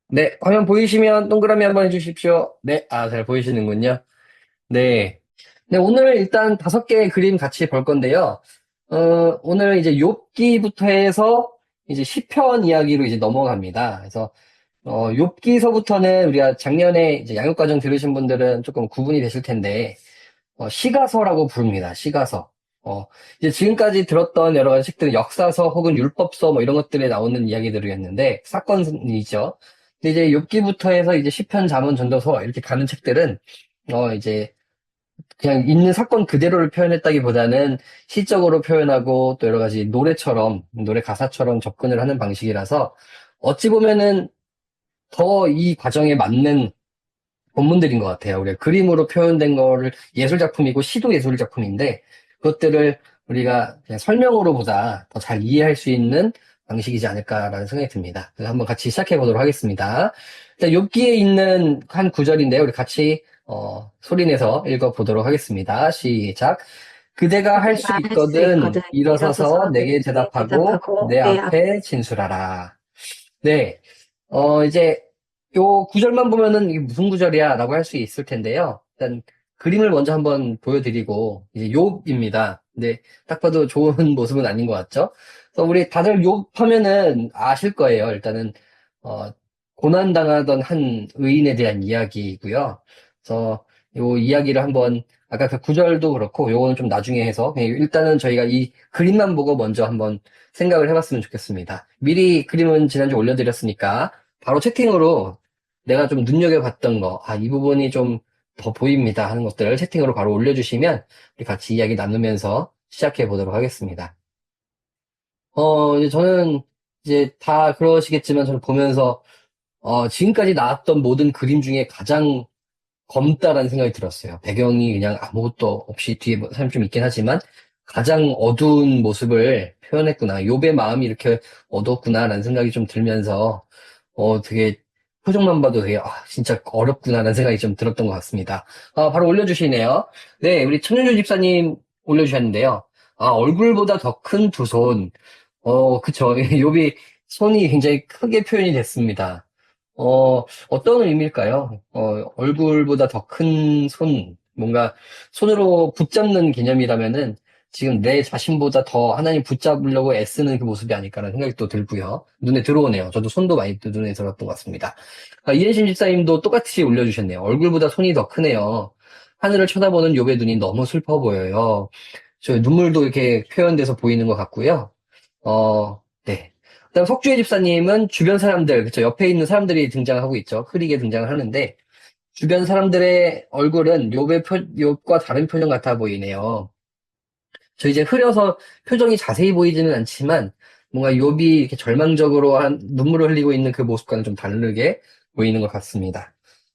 네, 화면 보이시면 동그라미 한번 해주십시오. 네, 잘 보이시는군요. 네. 네, 오늘 일단 5개의 그림 같이 볼 건데요. 오늘 이제 욥기부터 해서 이제 시편 이야기로 이제 넘어갑니다. 그래서, 욥기서부터는 우리가 작년에 이제 양육과정 들으신 분들은 조금 구분이 되실 텐데, 시가서라고 부릅니다. 시가서. 어, 이제 지금까지 들었던 여러 가지 책들은 역사서 혹은 율법서 뭐 이런 것들에 나오는 이야기들이었는데, 사건이죠. 근데 이제 욥기부터 해서 이제 시편, 잠언, 전도서 이렇게 가는 책들은, 이제 그냥 있는 사건 그대로를 표현했다기보다는 시적으로 표현하고 또 여러 가지 노래처럼, 노래 가사처럼 접근을 하는 방식이라서 어찌 보면은 더 이 과정에 맞는 본문들인 것 같아요. 우리가 그림으로 표현된 거를 예술작품이고 시도 예술작품인데 그것들을 우리가 그냥 설명으로보다 더 잘 이해할 수 있는 방식이지 않을까라는 생각이 듭니다. 그래서 한번 같이 시작해 보도록 하겠습니다. 일단 욥기에 있는 한 구절인데요. 우리 같이 소리내서 읽어보도록 하겠습니다. 시작. 그대가 할 수 내가 할 수 있거든 있거든. 일어서서 일어서서 내게 내게 대답하고 대답하고 내 내 앞. 앞에 진술하라. 네. 이제 요 구절만 보면은 이게 무슨 구절이야 라고 할 수 있을 텐데요. 일단 그림을 먼저 한번 보여드리고 이제 욥입니다. 근데 딱 봐도 좋은 모습은 아닌 것 같죠? 그래서 우리 다들 욥 하면은 아실 거예요. 일단은 어, 고난당하던 한 의인에 대한 이야기이고요. 그래서 요 이야기를 한번 아까 그 구절도 그렇고 요거는 좀 나중에 해서 그냥 일단은 저희가 이 그림만 보고 먼저 한번 생각을 해봤으면 좋겠습니다. 미리 그림은 지난주 올려드렸으니까 바로 채팅으로 내가 좀 눈여겨봤던 거, 이 부분이 좀 더 보입니다 하는 것들을 채팅으로 바로 올려주시면 우리 같이 이야기 나누면서 시작해 보도록 하겠습니다. 이제 저는 이제 다 그러시겠지만 저는 보면서 지금까지 나왔던 모든 그림 중에 가장 검다라는 생각이 들었어요. 배경이 그냥 아무것도 없이 뒤에 뭐 사람이 좀 있긴 하지만 가장 어두운 모습을 표현했구나. 욥의 마음이 이렇게 어두웠구나라는 생각이 좀 들면서 되게 표정만 봐도 되게 진짜 어렵구나라는 생각이 좀 들었던 것 같습니다. 바로 올려주시네요. 네, 우리 천윤주 집사님 올려주셨는데요. 얼굴보다 더 큰 두 손. 그쵸. 욥이 손이 굉장히 크게 표현이 됐습니다. 어떤 의미일까요? 얼굴보다 더 큰 손, 뭔가 손으로 붙잡는 개념이라면은 지금 내 자신보다 더 하나님 붙잡으려고 애쓰는 그 모습이 아닐까라는 생각이 또 들고요. 눈에 들어오네요. 저도 손도 많이 또 눈에 들었던 것 같습니다. 이혜신 집사님도 똑같이 올려주셨네요. 얼굴보다 손이 더 크네요. 하늘을 쳐다보는 욥의 눈이 너무 슬퍼 보여요. 저 눈물도 이렇게 표현돼서 보이는 것 같고요. 네. 그다음 석주혜 집사님은 주변 사람들, 그쵸, 옆에 있는 사람들이 등장하고 있죠. 흐리게 등장을 하는데 주변 사람들의 얼굴은 욥과 다른 표정 같아 보이네요. 저 이제 흐려서 표정이 자세히 보이지는 않지만 뭔가 욥이 이렇게 절망적으로 한 눈물을 흘리고 있는 그 모습과는 좀 다르게 보이는 것 같습니다.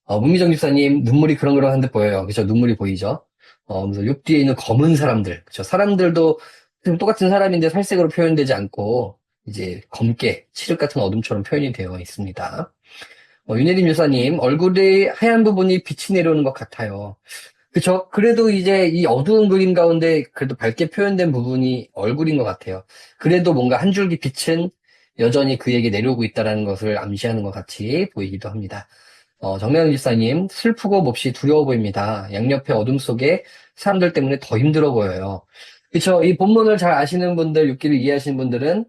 문미정 집사님 눈물이 그렁그렁한 듯 보여요. 그죠? 눈물이 보이죠? 그래서 욥 뒤에 있는 검은 사람들, 그죠? 사람들도 지금 똑같은 사람인데 살색으로 표현되지 않고 이제 검게 칠흑 같은 어둠처럼 표현이 되어 있습니다. 윤혜림 유사님 얼굴의 하얀 부분이 빛이 내려오는 것 같아요. 그쵸? 그래도 이제 이 어두운 그림 가운데 그래도 밝게 표현된 부분이 얼굴인 것 같아요. 그래도 뭔가 한 줄기 빛은 여전히 그에게 내려오고 있다는 것을 암시하는 것 같이 보이기도 합니다. 정명훈 집사님, 슬프고 몹시 두려워 보입니다. 양옆의 어둠 속에 사람들 때문에 더 힘들어 보여요. 그쵸? 이 본문을 잘 아시는 분들, 욥기를 이해하시는 분들은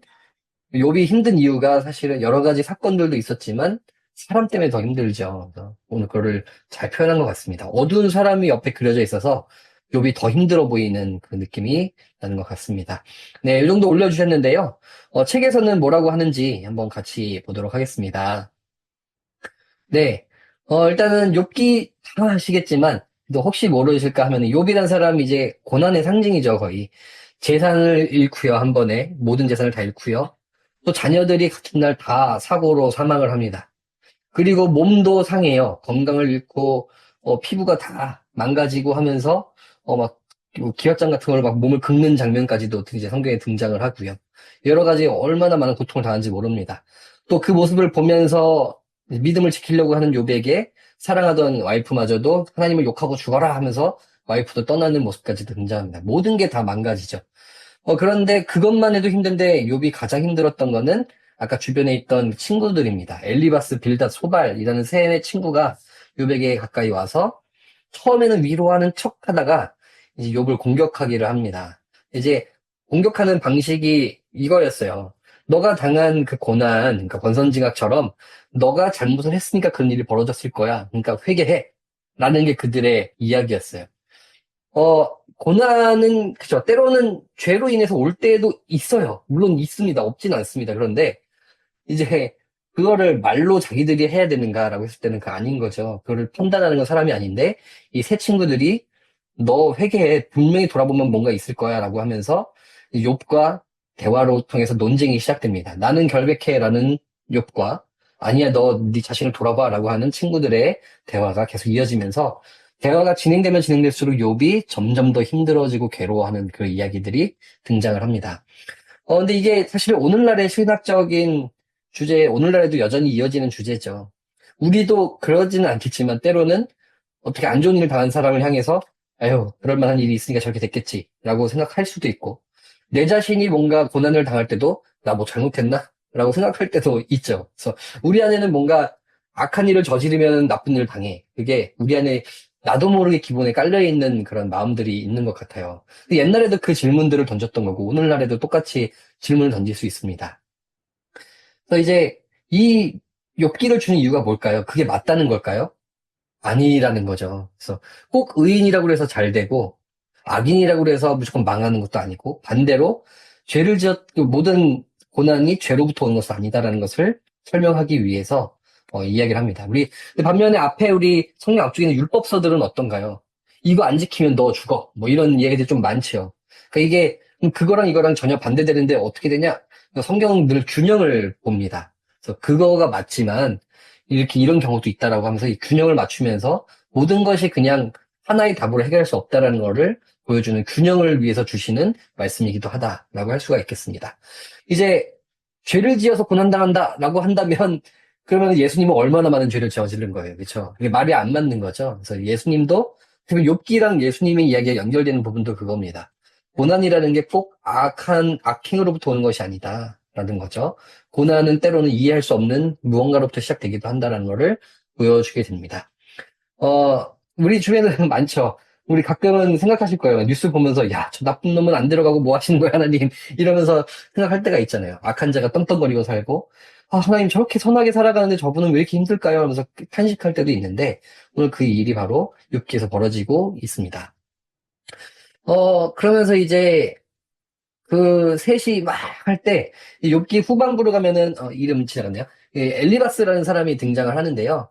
욥이 힘든 이유가 사실은 여러 가지 사건들도 있었지만 사람 때문에 더 힘들죠. 그래서 오늘 그거를 잘 표현한 것 같습니다. 어두운 사람이 옆에 그려져 있어서 욥이 더 힘들어 보이는 그 느낌이 나는 것 같습니다. 네, 이 정도 올려주셨는데요. 책에서는 뭐라고 하는지 한번 같이 보도록 하겠습니다. 네, 일단은 욥기 다 아시겠지만 또 혹시 모르실까 하면 욥이란 사람이 이제 고난의 상징이죠, 거의. 재산을 잃고요, 한 번에 모든 재산을 다 잃고요. 또 자녀들이 같은 날 다 사고로 사망을 합니다. 그리고 몸도 상해요. 건강을 잃고 피부가 다 망가지고 하면서 막 기왓장 같은 걸로 막 몸을 긁는 장면까지도 이제 성경에 등장을 하고요. 여러 가지 얼마나 많은 고통을 당한지 모릅니다. 또 그 모습을 보면서 믿음을 지키려고 하는 욥에게 사랑하던 와이프마저도 하나님을 욕하고 죽어라 하면서 와이프도 떠나는 모습까지도 등장합니다. 모든 게 다 망가지죠. 그런데 그것만 해도 힘든데 욥이 가장 힘들었던 거는 아까 주변에 있던 친구들입니다. 엘리바스, 빌닷, 소발이라는 세 친구가 욥에게 가까이 와서 처음에는 위로하는 척 하다가 이제 욥을 공격하기를 합니다. 이제 공격하는 방식이 이거였어요. 너가 당한 그 고난, 그러니까 권선징악처럼 너가 잘못을 했으니까 그런 일이 벌어졌을 거야. 그러니까 회개해. 라는 게 그들의 이야기였어요. 고난은, 그죠. 때로는 죄로 인해서 올 때도 있어요. 물론 있습니다. 없진 않습니다. 그런데 이제 그거를 말로 자기들이 해야 되는가라고 했을 때는 그 아닌 거죠. 그거를 판단하는 건 사람이 아닌데 이 세 친구들이 너 회개해. 분명히 돌아보면 뭔가 있을 거야 라고 하면서 이 욥과 대화로 통해서 논쟁이 시작됩니다. 나는 결백해라는 욥과 아니야 너 네 자신을 돌아봐라고 하는 친구들의 대화가 계속 이어지면서 대화가 진행되면 진행될수록 욥이 점점 더 힘들어지고 괴로워하는 그 이야기들이 등장을 합니다. 근데 이게 사실 오늘날의 신학적인 주제, 오늘날에도 여전히 이어지는 주제죠. 우리도 그러지는 않겠지만 때로는 어떻게 안 좋은 일 당한 사람을 향해서 아유, 그럴 만한 일이 있으니까 저렇게 됐겠지 라고 생각할 수도 있고 내 자신이 뭔가 고난을 당할 때도 나 뭐 잘못했나? 라고 생각할 때도 있죠. 그래서 우리 안에는 뭔가 악한 일을 저지르면 나쁜 일을 당해. 그게 우리 안에 나도 모르게 기본에 깔려있는 그런 마음들이 있는 것 같아요. 옛날에도 그 질문들을 던졌던 거고 오늘날에도 똑같이 질문을 던질 수 있습니다. 그래서 이제 이 욥기를 주는 이유가 뭘까요? 그게 맞다는 걸까요? 아니라는 거죠. 그래서 꼭 의인이라고 해서 잘 되고 악인이라고 해서 무조건 망하는 것도 아니고 반대로 죄를 지었 그 모든 고난이 죄로부터 오는 것은 아니다라는 것을 설명하기 위해서 이야기를 합니다. 근데 반면에 앞에 우리 성경 앞쪽에 있는 율법서들은 어떤가요? 이거 안 지키면 너 죽어. 뭐 이런 이야기들이 좀 많죠. 그러니까 이게 그거랑 이거랑 전혀 반대되는데 어떻게 되냐? 성경은 늘 균형을 봅니다. 그래서 그거가 맞지만 이렇게 이런 경우도 있다라고 하면서 이 균형을 맞추면서 모든 것이 그냥 하나의 답으로 해결할 수 없다라는 거를 보여주는 균형을 위해서 주시는 말씀이기도 하다라고 할 수가 있겠습니다. 이제 죄를 지어서 고난당한다라고 한다면 그러면 예수님은 얼마나 많은 죄를 저지른 거예요. 그렇죠? 이게 말이 안 맞는 거죠. 그래서 예수님도 지금 욥기랑 예수님의 이야기가 연결되는 부분도 그겁니다. 고난이라는 게 꼭 악한 악행으로부터 오는 것이 아니다라는 거죠. 고난은 때로는 이해할 수 없는 무언가로부터 시작되기도 한다는 것을 보여주게 됩니다. 우리 주변에는 많죠. 우리 가끔은 생각하실 거예요. 뉴스 보면서, 야, 저 나쁜 놈은 안 들어가고 뭐 하시는 거야, 하나님. 이러면서 생각할 때가 있잖아요. 악한 자가 떵떵거리고 살고, 아, 하나님 저렇게 선하게 살아가는데 저분은 왜 이렇게 힘들까요? 하면서 탄식할 때도 있는데, 오늘 그 일이 바로 욥기에서 벌어지고 있습니다. 그러면서 이제 그 셋이 막 할 때, 이 욥기 후반부로 가면은, 이름 지나갔네요. 엘리바스라는 사람이 등장을 하는데요.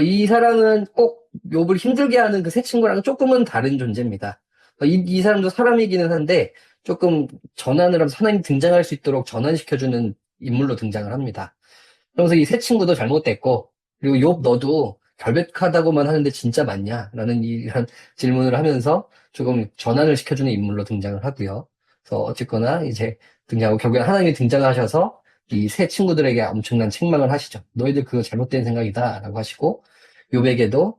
이 사람은 꼭 욥을 힘들게 하는 그 세 친구랑은 조금은 다른 존재입니다. 이 사람도 사람이기는 한데, 조금 전환을 하면서 하나님 등장할 수 있도록 전환시켜주는 인물로 등장을 합니다. 그러면서 이 세 친구도 잘못됐고, 그리고 욥 너도 결백하다고만 하는데 진짜 맞냐? 라는 이런 질문을 하면서 조금 전환을 시켜주는 인물로 등장을 하고요. 그래서 어쨌거나 이제 등장하고 결국에 하나님이 등장하셔서 이 세 친구들에게 엄청난 책망을 하시죠. 너희들 그거 잘못된 생각이다 라고 하시고 욥에게도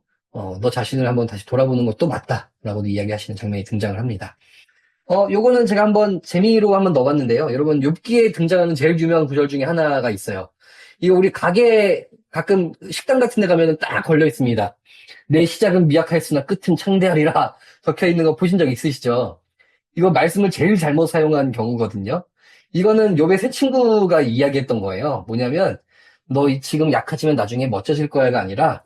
너 자신을 한번 다시 돌아보는 것도 맞다 라고도 이야기하시는 장면이 등장을 합니다. 요거는 제가 한번 재미로 한번 넣어봤는데요. 여러분 욥기에 등장하는 제일 유명한 구절 중에 하나가 있어요. 이거 우리 가게 가끔 식당 같은 데 가면은 딱 걸려 있습니다. 내 시작은 미약하였으나 끝은 창대하리라 적혀 있는 거 보신 적 있으시죠? 이거 말씀을 제일 잘못 사용한 경우거든요. 이거는 욥의 새 친구가 이야기했던 거예요. 뭐냐면 너 지금 약하지만 나중에 멋져질 거야가 아니라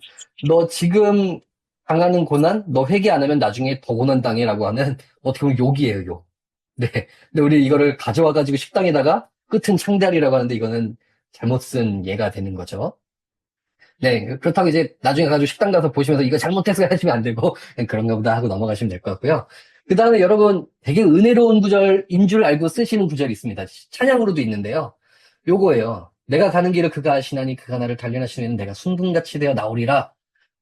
너 지금 당하는 고난 너 회개 안 하면 나중에 더 고난 당해라고 하는 어떻게 보면 욕이에요, 욕. 네. 근데 우리 이거를 가져와 가지고 식당에다가 끝은 창대하리라고 하는데 이거는 잘못 쓴 예가 되는 거죠. 네, 그렇다고 이제 나중에 가지고 식당 가서 보시면서 이거 잘못해서 하시면 안 되고 그냥 그런가 보다 하고 넘어가시면 될 것 같고요. 그 다음에 여러분 되게 은혜로운 구절인 줄 알고 쓰시는 구절이 있습니다. 찬양으로도 있는데요. 요거예요. 내가 가는 길을 그가 아시나니 그가 나를 단련하시면 내가 순금같이 되어 나오리라.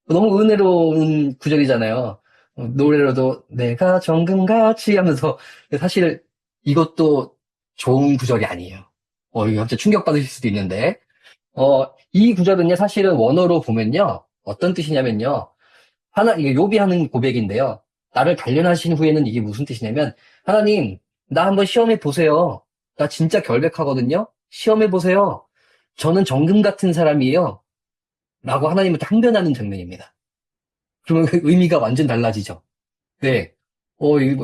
너무 은혜로운 구절이잖아요. 노래로도 내가 정금같이 하면서 사실 이것도 좋은 구절이 아니에요. 이거 갑자기 충격받으실 수도 있는데 이 구절은요, 사실은 원어로 보면요, 어떤 뜻이냐면요, 이게 욥이 하는 고백인데요, 나를 단련하신 후에는 이게 무슨 뜻이냐면, 하나님, 나 한번 시험해 보세요. 나 진짜 결백하거든요? 시험해 보세요. 저는 정금 같은 사람이에요. 라고 하나님한테 항변하는 장면입니다. 그러면 그 의미가 완전 달라지죠. 네.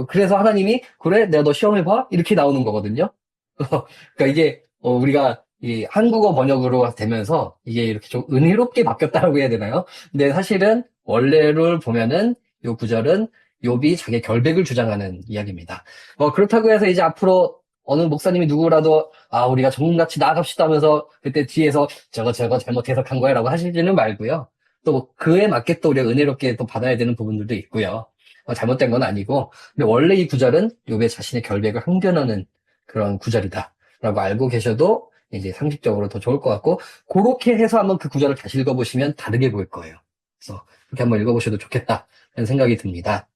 그래서 하나님이, 그래, 내가 너 시험해봐? 이렇게 나오는 거거든요. 그러니까 이게, 우리가 이 한국어 번역으로 되면서 이게 이렇게 좀 은혜롭게 바뀌었다고 해야 되나요? 근데 사실은 원래를 보면은 이 구절은 욥이 자기 결백을 주장하는 이야기입니다. 그렇다고 해서 이제 앞으로 어느 목사님이 누구라도 우리가 정금같이 나아갑시다 하면서 그때 뒤에서 저거 잘못 해석한 거야 라고 하시지는 말고요. 또 그에 맞게 또 우리가 은혜롭게 또 받아야 되는 부분들도 있고요. 잘못된 건 아니고, 근데 원래 이 구절은 욥의 자신의 결백을 항변하는 그런 구절이다라고 알고 계셔도 이제 상식적으로 더 좋을 것 같고, 그렇게 해서 한번 그 구절을 다시 읽어보시면 다르게 보일 거예요. 그래서 그렇게 한번 읽어보셔도 좋겠다라는 생각이 듭니다.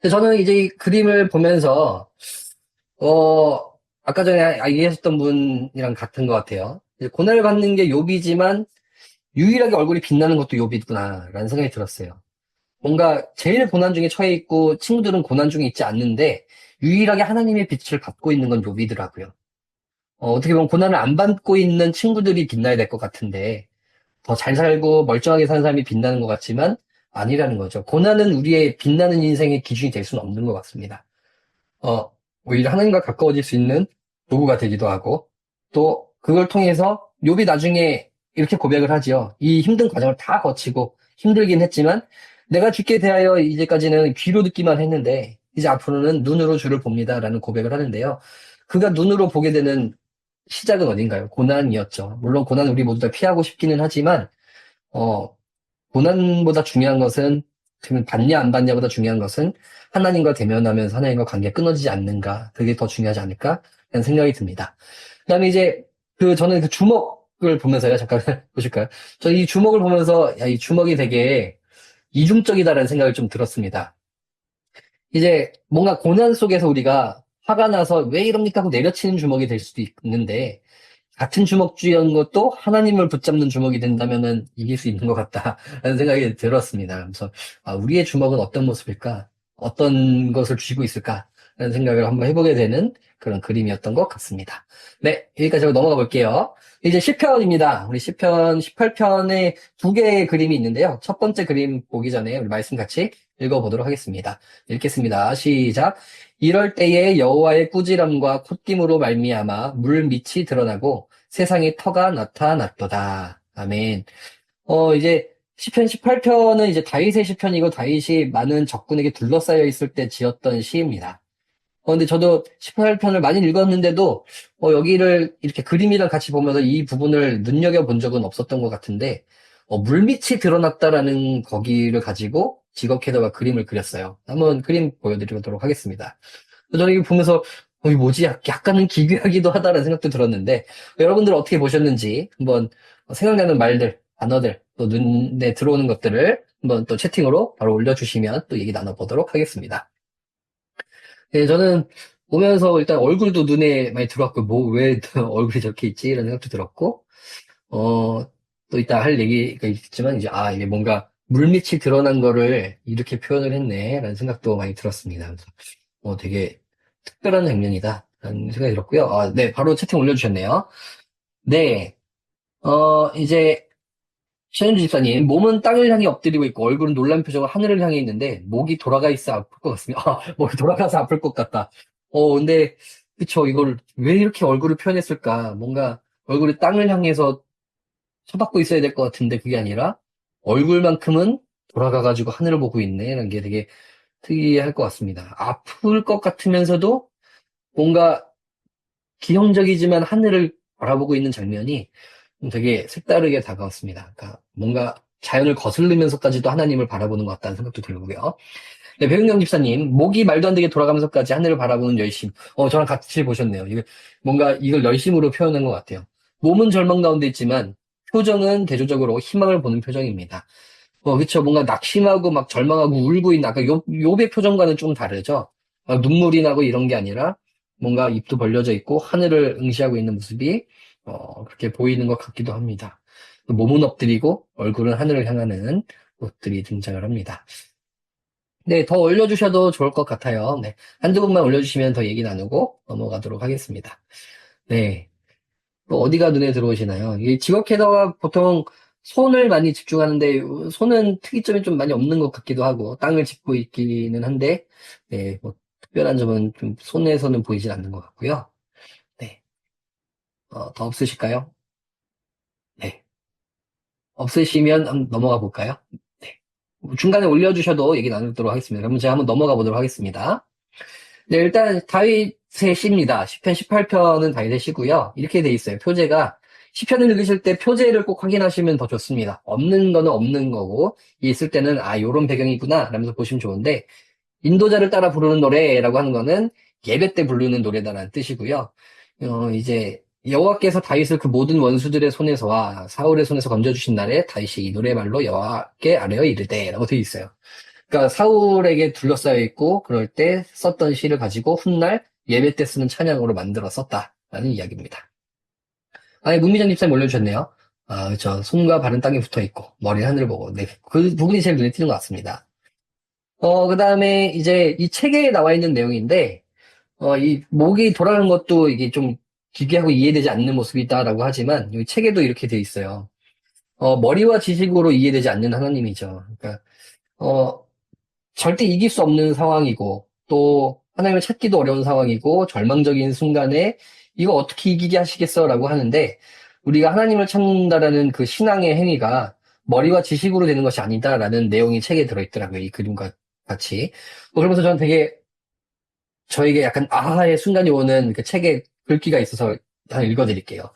근데 저는 이제 이 그림을 보면서 어, 아까 전에 얘기하셨던 분이랑 같은 것 같아요. 이제 고난을 받는 게 욥이지만 유일하게 얼굴이 빛나는 것도 욥이구나라는 생각이 들었어요. 뭔가 제일 고난 중에 처해 있고 친구들은 고난 중에 있지 않는데 유일하게 하나님의 빛을 받고 있는 건 욥이더라고요. 어떻게 보면 고난을 안 받고 있는 친구들이 빛나야 될 것 같은데 더 잘 살고 멀쩡하게 사는 사람이 빛나는 것 같지만 아니라는 거죠. 고난은 우리의 빛나는 인생의 기준이 될 수는 없는 것 같습니다. 어, 오히려 하나님과 가까워질 수 있는 도구가 되기도 하고, 또 그걸 통해서 욥이 나중에 이렇게 고백을 하지요. 이 힘든 과정을 다 거치고 힘들긴 했지만 내가 주께 대하여 이제까지는 귀로 듣기만 했는데 이제 앞으로는 눈으로 주를 봅니다라는 고백을 하는데요. 그가 눈으로 보게 되는 시작은 어딘가요? 고난이었죠. 물론 고난 우리 모두 다 피하고 싶기는 하지만 어, 고난보다 중요한 것은, 지금 받냐 안 받냐보다 중요한 것은 하나님과 대면하면서 하나님과 관계가 끊어지지 않는가. 그게 더 중요하지 않을까? 라는 생각이 듭니다. 그 다음에 이제, 저는 그 주먹을 보면서요. 잠깐 보실까요? 저 이 주먹을 보면서, 야, 이 주먹이 되게 이중적이다라는 생각을 좀 들었습니다. 이제 뭔가 고난 속에서 우리가 화가 나서 왜 이럽니까 하고 내려치는 주먹이 될 수도 있는데, 같은 주먹쥐인 것도 하나님을 붙잡는 주먹이 된다면은 이길 수 있는 것 같다라는 생각이 들었습니다. 그래서 우리의 주먹은 어떤 모습일까? 어떤 것을 쥐고 있을까?라는 생각을 한번 해보게 되는 그런 그림이었던 것 같습니다. 네, 여기까지 하고 넘어가 볼게요. 이제 시편입니다. 우리 시편 18편에 두 개의 그림이 있는데요. 첫 번째 그림 보기 전에 우리 말씀 같이 읽어보도록 하겠습니다. 읽겠습니다. 시작. 이럴 때에 여호와의 꾸지람과 콧김으로 말미암아 물 밑이 드러나고 세상의 터가 나타났도다. 아멘. 이제 시편 18편은 이제 다윗의 시편이고 다윗이 많은 적군에게 둘러싸여 있을 때 지었던 시입니다. 근데 저도 18편을 많이 읽었는데도 여기를 이렇게 그림이랑 같이 보면서 이 부분을 눈여겨본 적은 없었던 것 같은데 물밑이 드러났다라는 거기를 가지고 직업캐더가 그림을 그렸어요. 한번 그림 보여드리도록 하겠습니다. 저는 이거 보면서 이게 뭐지? 약간은 기괴하기도 하다라는 생각도 들었는데 여러분들 어떻게 보셨는지 한번 생각나는 말들, 단어들, 또 눈에 들어오는 것들을 한번 또 채팅으로 바로 올려주시면 또 얘기 나눠보도록 하겠습니다. 네, 저는 보면서 일단 얼굴도 눈에 많이 들어왔고 왜 얼굴이 저렇게 있지? 이런 생각도 들었고 또 이따 할 얘기가 있겠지만 이게 뭔가 물밑이 드러난 거를 이렇게 표현을 했네 라는 생각도 많이 들었습니다. 그래서 되게 특별한 장면이다. 라는 생각이 들었고요. 네, 바로 채팅 올려주셨네요. 네, 이제, 최현주 집사님, 몸은 땅을 향해 엎드리고 있고, 얼굴은 놀란 표정으로 하늘을 향해 있는데, 목이 돌아가 있어 아플 것 같습니다. 목이 돌아가서 아플 것 같다. 근데, 그쵸, 이걸 왜 이렇게 얼굴을 표현했을까? 뭔가, 얼굴이 땅을 향해서 쳐박고 있어야 될 것 같은데, 그게 아니라, 얼굴만큼은 돌아가가지고 하늘을 보고 있네. 라는 게 되게 특이할 것 같습니다. 아플 것 같으면서도, 뭔가 기형적이지만 하늘을 바라보고 있는 장면이 되게 색다르게 다가왔습니다. 그러니까 뭔가 자연을 거슬리면서까지도 하나님을 바라보는 것 같다는 생각도 들고요. 네, 배은경 집사님, 목이 말도 안 되게 돌아가면서까지 하늘을 바라보는 열심. 저랑 같이 보셨네요. 뭔가 이걸 열심으로 표현한 것 같아요. 몸은 절망 가운데 있지만 표정은 대조적으로 희망을 보는 표정입니다. 그쵸. 뭔가 낙심하고 막 절망하고 울고 있는 아까 욥의 표정과는 좀 다르죠. 눈물이 나고 이런 게 아니라 뭔가 입도 벌려져 있고 하늘을 응시하고 있는 모습이 그렇게 보이는 것 같기도 합니다. 몸은 엎드리고 얼굴은 하늘을 향하는 것들이 등장을 합니다. 네, 더 올려주셔도 좋을 것 같아요. 네, 한두 분만 올려주시면 더 얘기 나누고 넘어가도록 하겠습니다. 네. 또 어디가 눈에 들어오시나요? 이 직업 캐더가 보통 손을 많이 집중하는데 손은 특이점이 좀 많이 없는 것 같기도 하고 땅을 짚고 있기는 한데 네, 뭐 특별한 점은 좀 손에서는 보이질 않는 것 같고요. 네, 더 없으실까요? 네, 없으시면 한번 넘어가 볼까요? 네. 중간에 올려주셔도 얘기 나누도록 하겠습니다. 그러면 제가 한번 넘어가 보도록 하겠습니다. 네, 일단 다윗의 시입니다. 시편 18편은 다윗의 시고요. 이렇게 돼 있어요. 표제가 시편을 읽으실 때 표제를 꼭 확인하시면 더 좋습니다. 없는 거는 없는 거고 있을 때는 아 요런 배경이구나 라면서 보시면 좋은데 인도자를 따라 부르는 노래라고 하는 거는 예배 때 부르는 노래다라는 뜻이고요. 이제 여호와께서 다윗을 그 모든 원수들의 손에서와 사울의 손에서 건져주신 날에 다윗이 이 노래말로 여호와께 아뢰어 이르되라고 되어 있어요. 그러니까 사울에게 둘러싸여 있고 그럴 때 썼던 시를 가지고 훗날 예배 때 쓰는 찬양으로 만들어 썼다라는 이야기입니다. 아니 문미정 집사님 올려주셨네요. 아, 그렇죠. 손과 발은 땅에 붙어 있고 머리는 하늘을 보고 네, 그 부분이 제일 눈에 띄는 것 같습니다. 그다음에 이제 이 책에 나와 있는 내용인데 이 목이 돌아가는 것도 이게 좀 기괴하고 이해되지 않는 모습이 있다라고 하지만 이 책에도 이렇게 돼 있어요. 머리와 지식으로 이해되지 않는 하나님이죠. 그러니까 어, 절대 이길 수 없는 상황이고 또 하나님을 찾기도 어려운 상황이고 절망적인 순간에 이거 어떻게 이기게 하시겠어라고 하는데 우리가 하나님을 찾는다라는 그 신앙의 행위가 머리와 지식으로 되는 것이 아니다라는 내용이 책에 들어있더라고요. 이 그림과 같이. 그러면서 저는 되게 저에게 약간 아하의 순간이 오는 그 책의 글귀가 있어서 하나 읽어드릴게요.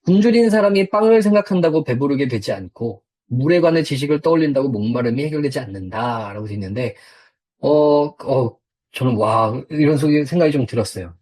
굶주린 사람이 빵을 생각한다고 배부르게 되지 않고 물에 관한 지식을 떠올린다고 목마름이 해결되지 않는다라고 돼 있는데 저는 와 이런 생각이 좀 들었어요.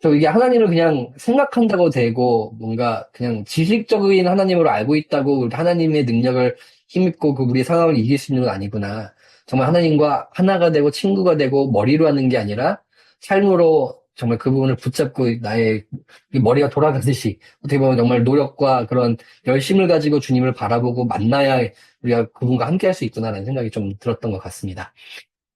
저 이게 하나님을 그냥 생각한다고 되고 뭔가 그냥 지식적인 하나님으로 알고 있다고 하나님의 능력을 힘입고 그 우리 상황을 이길 수 있는 건 아니구나. 정말 하나님과 하나가 되고 친구가 되고 머리로 하는 게 아니라 삶으로 정말 그 부분을 붙잡고 나의 이 머리가 돌아가듯이 어떻게 보면 정말 노력과 그런 열심을 가지고 주님을 바라보고 만나야 우리가 그분과 함께 할 수 있구나라는 생각이 좀 들었던 것 같습니다.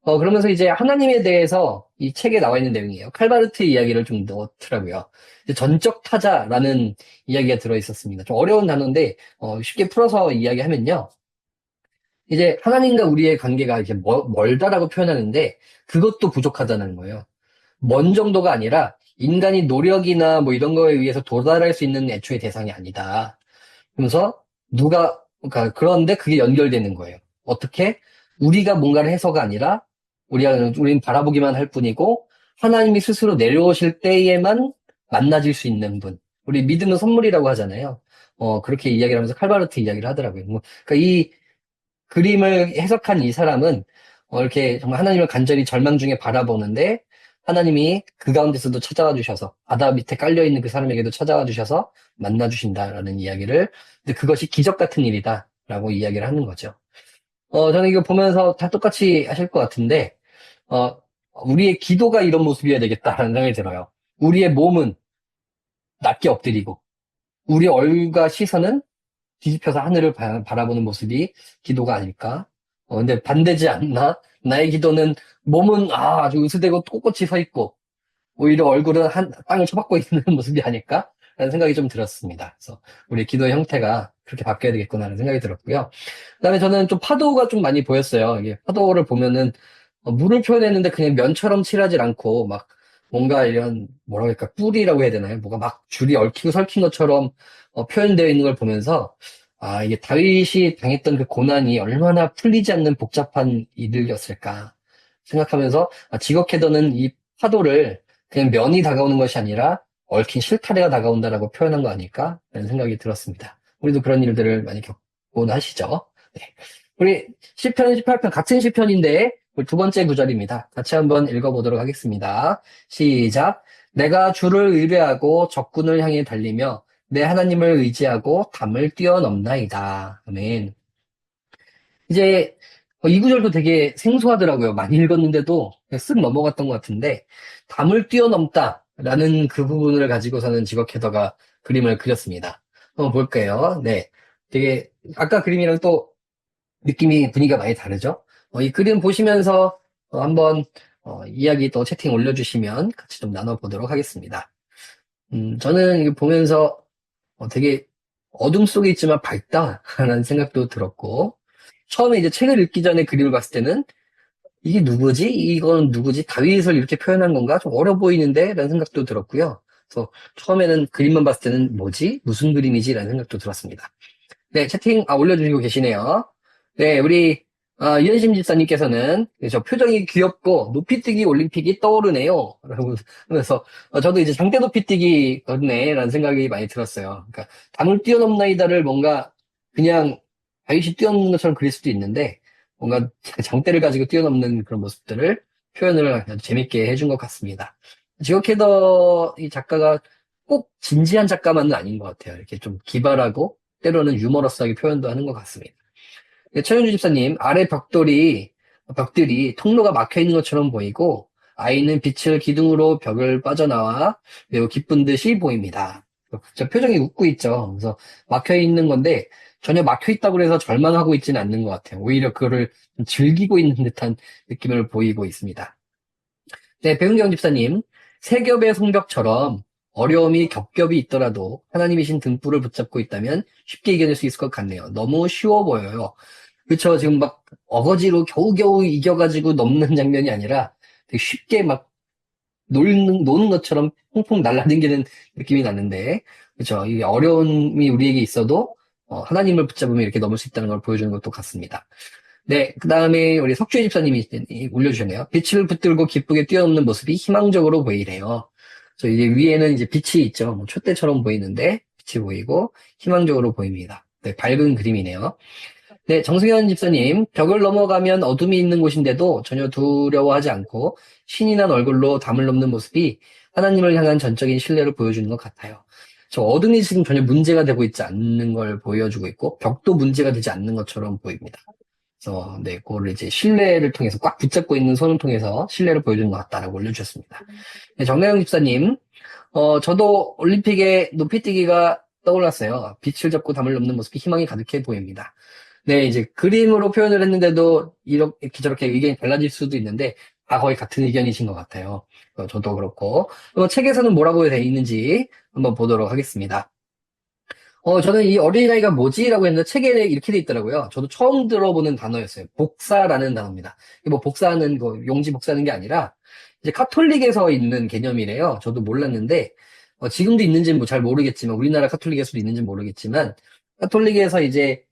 그러면서 이제 하나님에 대해서 이 책에 나와 있는 내용이에요. 칼바르트 이야기를 좀 넣더라고요. 이제 전적 타자라는 이야기가 들어 있었습니다. 좀 어려운 단어인데, 쉽게 풀어서 이야기하면요. 이제 하나님과 우리의 관계가 이제 멀다라고 표현하는데, 그것도 부족하다는 거예요. 먼 정도가 아니라, 인간이 노력이나 뭐 이런 거에 의해서 도달할 수 있는 애초의 대상이 아니다. 그러면서 그러니까 그런데 그게 연결되는 거예요. 어떻게? 우리가 뭔가를 해서가 아니라 우리는 바라보기만 할 뿐이고 하나님이 스스로 내려오실 때에만 만나질 수 있는 분. 우리 믿음은 선물이라고 하잖아요. 그렇게 이야기를 하면서 칼바르트 이야기를 하더라고요. 그러니까 이 그림을 해석한 이 사람은 이렇게 정말 하나님을 간절히 절망 중에 바라보는데 하나님이 그 가운데서도 찾아와 주셔서 바다 밑에 깔려 있는 그 사람에게도 찾아와 주셔서 만나 주신다라는 이야기를 근데 그것이 기적 같은 일이다라고 이야기를 하는 거죠. 저는 이거 보면서 다 똑같이 하실 것 같은데 어, 우리의 기도가 이런 모습이어야 되겠다라는 생각이 들어요. 우리의 몸은 낮게 엎드리고 우리의 얼굴과 시선은 뒤집혀서 하늘을 바라보는 모습이 기도가 아닐까? 근데 반대지 않나? 나의 기도는 몸은 아주 으스대고 꼿꼿이 서 있고 오히려 얼굴은 땅을 쳐박고 있는 모습이 아닐까? 라는 생각이 좀 들었습니다. 그래서 우리 기도의 형태가 그렇게 바뀌어야 되겠구나라는 생각이 들었고요. 그다음에 저는 좀 파도가 좀 많이 보였어요. 이게 파도를 보면은 물을 표현했는데 그냥 면처럼 칠하지 않고 막 뭔가 이런 뭐라고 할까 뿔이라고 해야 되나요? 뭐가 막 줄이 얽히고 설킨 것처럼 표현되어 있는 걸 보면서 아 이게 다윗이 당했던 그 고난이 얼마나 풀리지 않는 복잡한 일이었을까 생각하면서 직업 캐더는 이 파도를 그냥 면이 다가오는 것이 아니라 얽힌 실타래가 다가온다라고 표현한 거 아닐까? 라는 생각이 들었습니다. 우리도 그런 일들을 많이 겪곤 하시죠? 네. 우리 시편 18편 같은 시편인데 우리 두 번째 구절입니다. 같이 한번 읽어보도록 하겠습니다. 시작. 내가 주를 의뢰하고 적군을 향해 달리며 내 하나님을 의지하고 담을 뛰어넘나이다. 아멘. 이제 이 구절도 되게 생소하더라고요. 많이 읽었는데도 그냥 쓱 넘어갔던 것 같은데 담을 뛰어넘다라는 그 부분을 가지고서는 직업 헤더가 그림을 그렸습니다. 한번 볼게요. 네, 되게 아까 그림이랑 또 느낌이 분위기가 많이 다르죠? 이 그림 보시면서 한번 이야기 또 채팅 올려주시면 같이 좀 나눠보도록 하겠습니다. 저는 이거 보면서 되게 어둠 속에 있지만 밝다라는 생각도 들었고, 처음에 이제 책을 읽기 전에 그림을 봤을 때는 이게 누구지? 이건 누구지? 다윗을 이렇게 표현한 건가? 좀 어려 보이는데? 라는 생각도 들었고요. 그래서 처음에는 그림만 봤을 때는 뭐지? 무슨 그림이지? 라는 생각도 들었습니다. 네, 채팅 올려주시고 계시네요. 네, 우리 이현심 집사님께서는 저 표정이 귀엽고 높이뛰기 올림픽이 떠오르네요. 라고 하면서 저도 이제 장대 높이뛰기 같네 라는 생각이 많이 들었어요. 그러니까 담을 뛰어넘나이다를 뭔가 그냥 다윗이 뛰어넘는 것처럼 그릴 수도 있는데 뭔가 장대를 가지고 뛰어넘는 그런 모습들을 표현을 아주 재밌게 해준 것 같습니다. 지오캐더 이 작가가 꼭 진지한 작가만은 아닌 것 같아요. 이렇게 좀 기발하고 때로는 유머러스하게 표현도 하는 것 같습니다. 네, 최윤주 집사님, 아래 벽들이 통로가 막혀 있는 것처럼 보이고, 아이는 빛을 기둥으로 벽을 빠져나와 매우 기쁜 듯이 보입니다. 저 표정이 웃고 있죠. 그래서 막혀 있는 건데, 전혀 막혀 있다고 해서 절망하고 있지는 않는 것 같아요. 오히려 그거를 즐기고 있는 듯한 느낌을 보이고 있습니다. 네, 배은경 집사님, 세 겹의 성벽처럼 어려움이 겹겹이 있더라도 하나님이신 등불을 붙잡고 있다면 쉽게 이겨낼 수 있을 것 같네요. 너무 쉬워 보여요. 그쵸. 지금 막 어거지로 겨우겨우 이겨가지고 넘는 장면이 아니라 되게 쉽게 막 노는 것처럼 퐁퐁 날라다니는 느낌이 나는데, 그쵸. 이 어려움이 우리에게 있어도 하나님을 붙잡으면 이렇게 넘을 수 있다는 걸 보여주는 것도 같습니다. 네, 그 다음에 우리 석주희 집사님이 올려주셨네요. 빛을 붙들고 기쁘게 뛰어넘는 모습이 희망적으로 보이래요. 그래서 이제 위에는 이제 빛이 있죠. 뭐 촛대처럼 보이는데 빛이 보이고 희망적으로 보입니다. 네, 밝은 그림이네요. 네, 정승현 집사님, 벽을 넘어가면 어둠이 있는 곳인데도 전혀 두려워하지 않고 신이 난 얼굴로 담을 넘는 모습이 하나님을 향한 전적인 신뢰를 보여주는 것 같아요. 저 어둠이 지금 전혀 문제가 되고 있지 않는 걸 보여주고 있고 벽도 문제가 되지 않는 것처럼 보입니다. 그래서 네, 그거를 이제 신뢰를 통해서 꽉 붙잡고 있는 손을 통해서 신뢰를 보여주는 것 같다라고 올려주셨습니다. 네, 정나영 집사님, 저도 올림픽의 높이뛰기가 떠올랐어요. 빛을 잡고 담을 넘는 모습이 희망이 가득해 보입니다. 네, 이제 그림으로 표현을 했는데도 이렇게 저렇게 의견이 달라질 수도 있는데 다 거의 같은 의견이신 것 같아요. 저도 그렇고. 책에서는 뭐라고 되어 있는지 한번 보도록 하겠습니다. 저는 이 어린아이가 뭐지라고 했는데 책에 이렇게 돼 있더라고요. 저도 처음 들어보는 단어였어요. 복사라는 단어입니다. 뭐 복사하는 거, 용지 복사하는 게 아니라 이제 카톨릭에서 있는 개념이래요. 저도 몰랐는데 지금도 있는지는 뭐 잘 모르겠지만 우리나라 카톨릭에서도 있는지는 모르겠지만 카톨릭에서 이제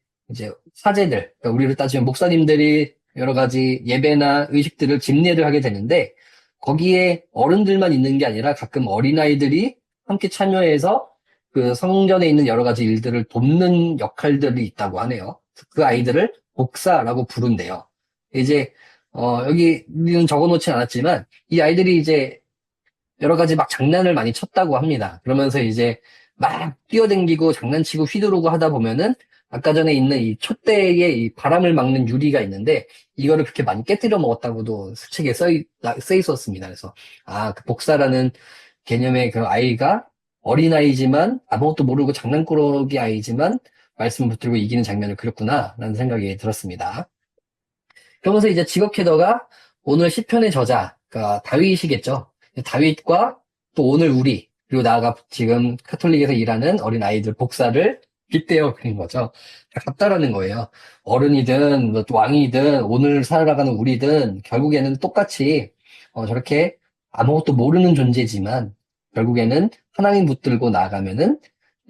사제들, 그러니까 우리를 따지면 목사님들이 여러 가지 예배나 의식들을 집례를 하게 되는데 거기에 어른들만 있는 게 아니라 가끔 어린아이들이 함께 참여해서 그 성전에 있는 여러 가지 일들을 돕는 역할들이 있다고 하네요. 그 아이들을 복사라고 부른대요. 이제 여기는 적어놓진 않았지만 이 아이들이 이제 여러 가지 막 장난을 많이 쳤다고 합니다. 그러면서 이제 막 뛰어댕기고 장난치고 휘두르고 하다 보면은 아까 전에 있는 이 촛대에 이 바람을 막는 유리가 있는데 이거를 그렇게 많이 깨뜨려 먹었다고도 책에 써 있었습니다. 그래서 그 복사라는 개념의 그 아이가 어린아이지만 아무것도 모르고 장난꾸러기 아이지만 말씀을 붙들고 이기는 장면을 그렸구나라는 생각이 들었습니다. 그러면서 이제 직업 캐더가 오늘 시편의 저자, 그러니까 다윗이겠죠. 다윗과 또 오늘 우리 그리고 나아가 지금 카톨릭에서 일하는 어린 아이들 복사를 빗대어 그린 거죠. 다 같다라는 거예요. 어른이든 뭐 왕이든 오늘 살아가는 우리든 결국에는 똑같이 저렇게 아무것도 모르는 존재지만 결국에는 하나님 붙들고 나아가면은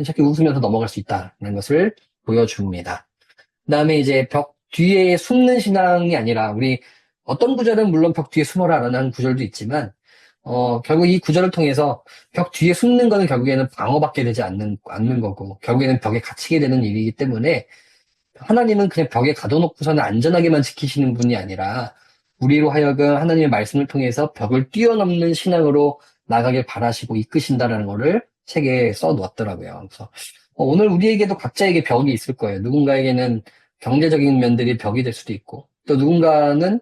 저렇게 웃으면서 넘어갈 수 있다는 것을 보여줍니다. 그다음에 이제 벽 뒤에 숨는 신앙이 아니라 우리 어떤 구절은 물론 벽 뒤에 숨어라라는 구절도 있지만 결국 이 구절을 통해서 벽 뒤에 숨는 거는 결국에는 방어받게 되지 않는 거고 결국에는 벽에 갇히게 되는 일이기 때문에 하나님은 그냥 벽에 가둬놓고서는 안전하게만 지키시는 분이 아니라 우리로 하여금 하나님의 말씀을 통해서 벽을 뛰어넘는 신앙으로 나가길 바라시고 이끄신다라는 거를 책에 써 놓았더라고요. 그래서 오늘 우리에게도 각자에게 벽이 있을 거예요. 누군가에게는 경제적인 면들이 벽이 될 수도 있고 또 누군가는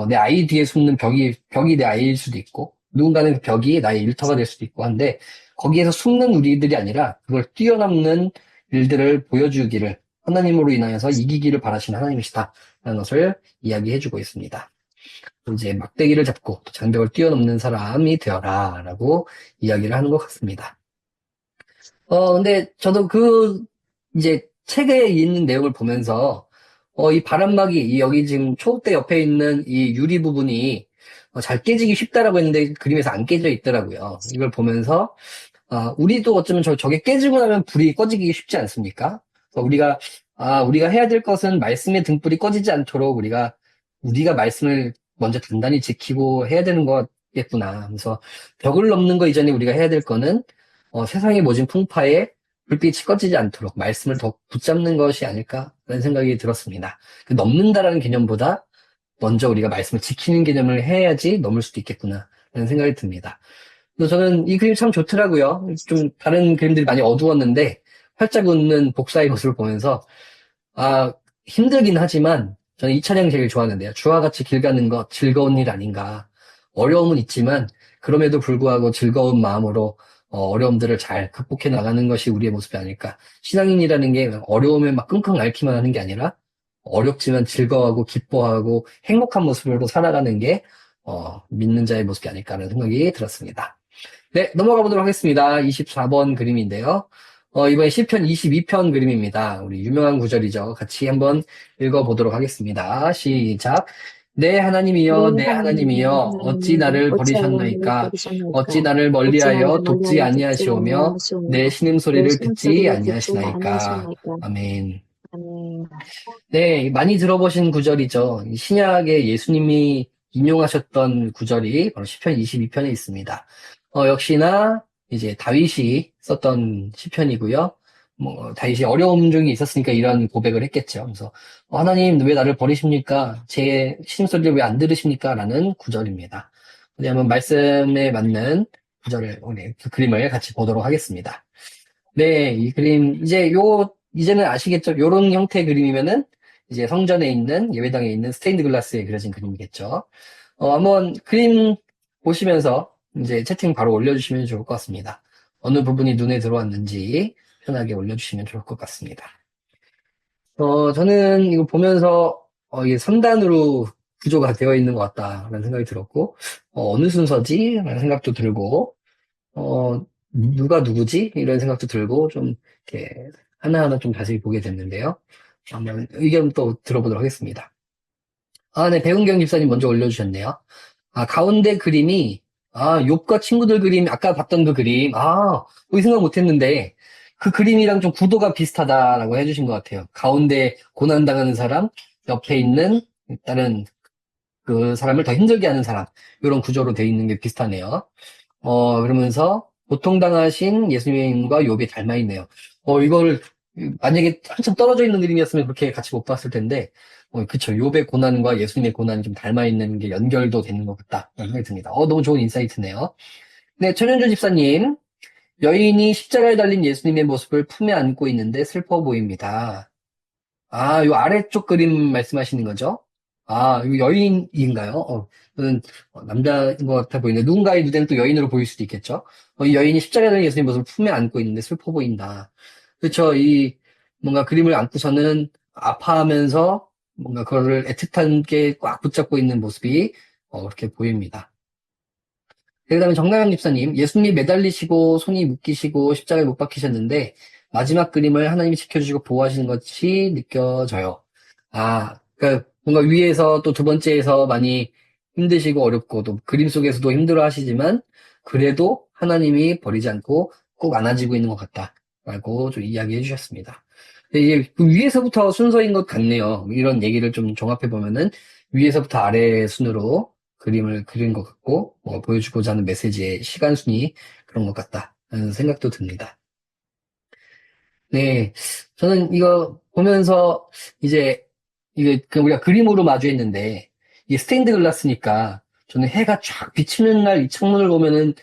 내 아이 뒤에 숨는 벽이 내 아이일 수도 있고 누군가는 그 벽이 나의 일터가 될 수도 있고 한데 거기에서 숨는 우리들이 아니라 그걸 뛰어넘는 일들을 보여주기를 하나님으로 인하여서 이기기를 바라시는 하나님이시다라는 것을 이야기해주고 있습니다. 이제 막대기를 잡고 또 장벽을 뛰어넘는 사람이 되어라라고 이야기를 하는 것 같습니다. 근데 저도 이제 책에 있는 내용을 보면서, 이 바람막이, 여기 지금 초록대 옆에 있는 이 유리 부분이 잘 깨지기 쉽다라고 했는데 그림에서 안 깨져 있더라고요. 이걸 보면서, 우리도 어쩌면 저게 깨지고 나면 불이 꺼지기 쉽지 않습니까? 그래서 우리가 해야 될 것은 말씀의 등불이 꺼지지 않도록 우리가 말씀을 먼저 단단히 지키고 해야 되는 거겠구나. 그래서 벽을 넘는 거 이전에 우리가 해야 될 거는, 세상의 모진 풍파에 불빛이 꺼지지 않도록 말씀을 더 붙잡는 것이 아닐까라는 생각이 들었습니다. 그 넘는다라는 개념보다 먼저 우리가 말씀을 지키는 개념을 해야지 넘을 수도 있겠구나라는 생각이 듭니다. 그래서 저는 이 그림 참 좋더라고요. 좀 다른 그림들이 많이 어두웠는데 활짝 웃는 복사의 모습을 보면서 힘들긴 하지만 저는 이 차량 제일 좋아하는데요. 주와 같이 길 가는 것 즐거운 일 아닌가. 어려움은 있지만 그럼에도 불구하고 즐거운 마음으로 어려움들을 잘 극복해 나가는 것이 우리의 모습이 아닐까. 신앙인이라는 게 어려움을 막 끙끙 앓기만 하는 게 아니라 어렵지만 즐거워하고 기뻐하고 행복한 모습으로 살아가는 게 믿는 자의 모습이 아닐까라는 생각이 들었습니다. 네, 넘어가 보도록 하겠습니다. 24번 그림인데요. 이번에 시편 22편 그림입니다. 우리 유명한 구절이죠. 같이 한번 읽어보도록 하겠습니다. 시작. 내 네, 하나님이여, 내 하나님이여, 하나님이여, 어찌 하나님이여, 나를 어찌하여 나를 버리셨나이까? 어찌 버리셨나이까? 나를 어찌 나를 멀리하여 돕지 멀리하여 듣지 아니하시오며, 내 아니하시오며, 내 신음소리를 듣지 신음소리를 듣지 아니하시나이까? 아니하시나이까? 아멘. 아멘. 네, 많이 들어보신 구절이죠. 이 신약에 예수님이 인용하셨던 구절이 바로 시편 22편에 있습니다. 역시나 이제 다윗이 썼던 시편이고요. 다윗이 어려움 중에 있었으니까 이런 고백을 했겠죠. 그래서 하나님 왜 나를 버리십니까? 제 신음소리를 왜 안 들으십니까? 라는 구절입니다. 우리 한번 말씀에 맞는 구절을 우리 그 그림을 같이 보도록 하겠습니다. 네, 이 그림 이제는 아시겠죠? 요런 형태의 그림이면은 이제 성전에 있는 예배당에 있는 스테인드 글라스에 그려진 그림이겠죠. 한번 그림 보시면서 이제 채팅 바로 올려주시면 좋을 것 같습니다. 어느 부분이 눈에 들어왔는지 편하게 올려주시면 좋을 것 같습니다. 저는 이거 보면서 이게 3단으로 구조가 되어 있는 것 같다라는 생각이 들었고, 어느 순서지? 라는 생각도 들고, 누가 누구지? 이런 생각도 들고, 좀, 이렇게, 하나하나 좀 자세히 보게 됐는데요. 한번 의견 또 들어보도록 하겠습니다. 네, 배은경 집사님 먼저 올려주셨네요. 가운데 그림이, 욥과 친구들 그림, 아까 봤던 그 그림, 거기 생각 못 했는데, 그 그림이랑 좀 구도가 비슷하다라고 해주신 것 같아요. 가운데 고난당하는 사람, 옆에 있는 다른 그 사람을 더 힘들게 하는 사람, 이런 구조로 돼 있는 게 비슷하네요. 그러면서 고통당하신 예수님과 욥이 닮아 있네요. 이걸 만약에 한참 떨어져 있는 그림이었으면 그렇게 같이 못 봤을 텐데, 그쵸. 욥의 고난과 예수님의 고난이 좀 닮아 있는 게 연결도 되는 것 같다. 라는 생각이 듭니다. 너무 좋은 인사이트네요. 네, 천현주 집사님. 여인이 십자가에 달린 예수님의 모습을 품에 안고 있는데 슬퍼 보입니다. 요 아래쪽 그림 말씀하시는 거죠? 이거 여인인가요? 저는 남자인 것 같아 보이는데, 누군가의 눈에는 또 여인으로 보일 수도 있겠죠? 이 여인이 십자가에 달린 예수님 모습을 품에 안고 있는데 슬퍼 보인다. 그렇죠. 뭔가 그림을 안고서는 아파하면서 뭔가 그거를 애틋하게 꽉 붙잡고 있는 모습이 그렇게 보입니다. 그 다음에 정나영 집사님, 예수님이 매달리시고 손이 묶이시고 십자가에 못 박히셨는데 마지막 그림을 하나님이 지켜주시고 보호하시는 것이 느껴져요. 그러니까 뭔가 위에서 또 두 번째에서 많이 힘드시고 어렵고 또 그림 속에서도 힘들어 하시지만 그래도 하나님이 버리지 않고 꼭 안아지고 있는 것 같다라고 좀 이야기해 주셨습니다. 근데 이게 그 위에서부터 순서인 것 같네요. 이런 얘기를 좀 종합해 보면은 위에서부터 아래 순으로 그림을 그린 것 같고, 보여주고자 하는 메시지의 시간순위 그런 것 같다는 생각도 듭니다. 네. 저는 이거 보면서 이제 이게 우리가 그림으로 마주했는데 이게 스테인드 글라스니까 저는 해가 쫙 비치는 날 이 창문을 보면은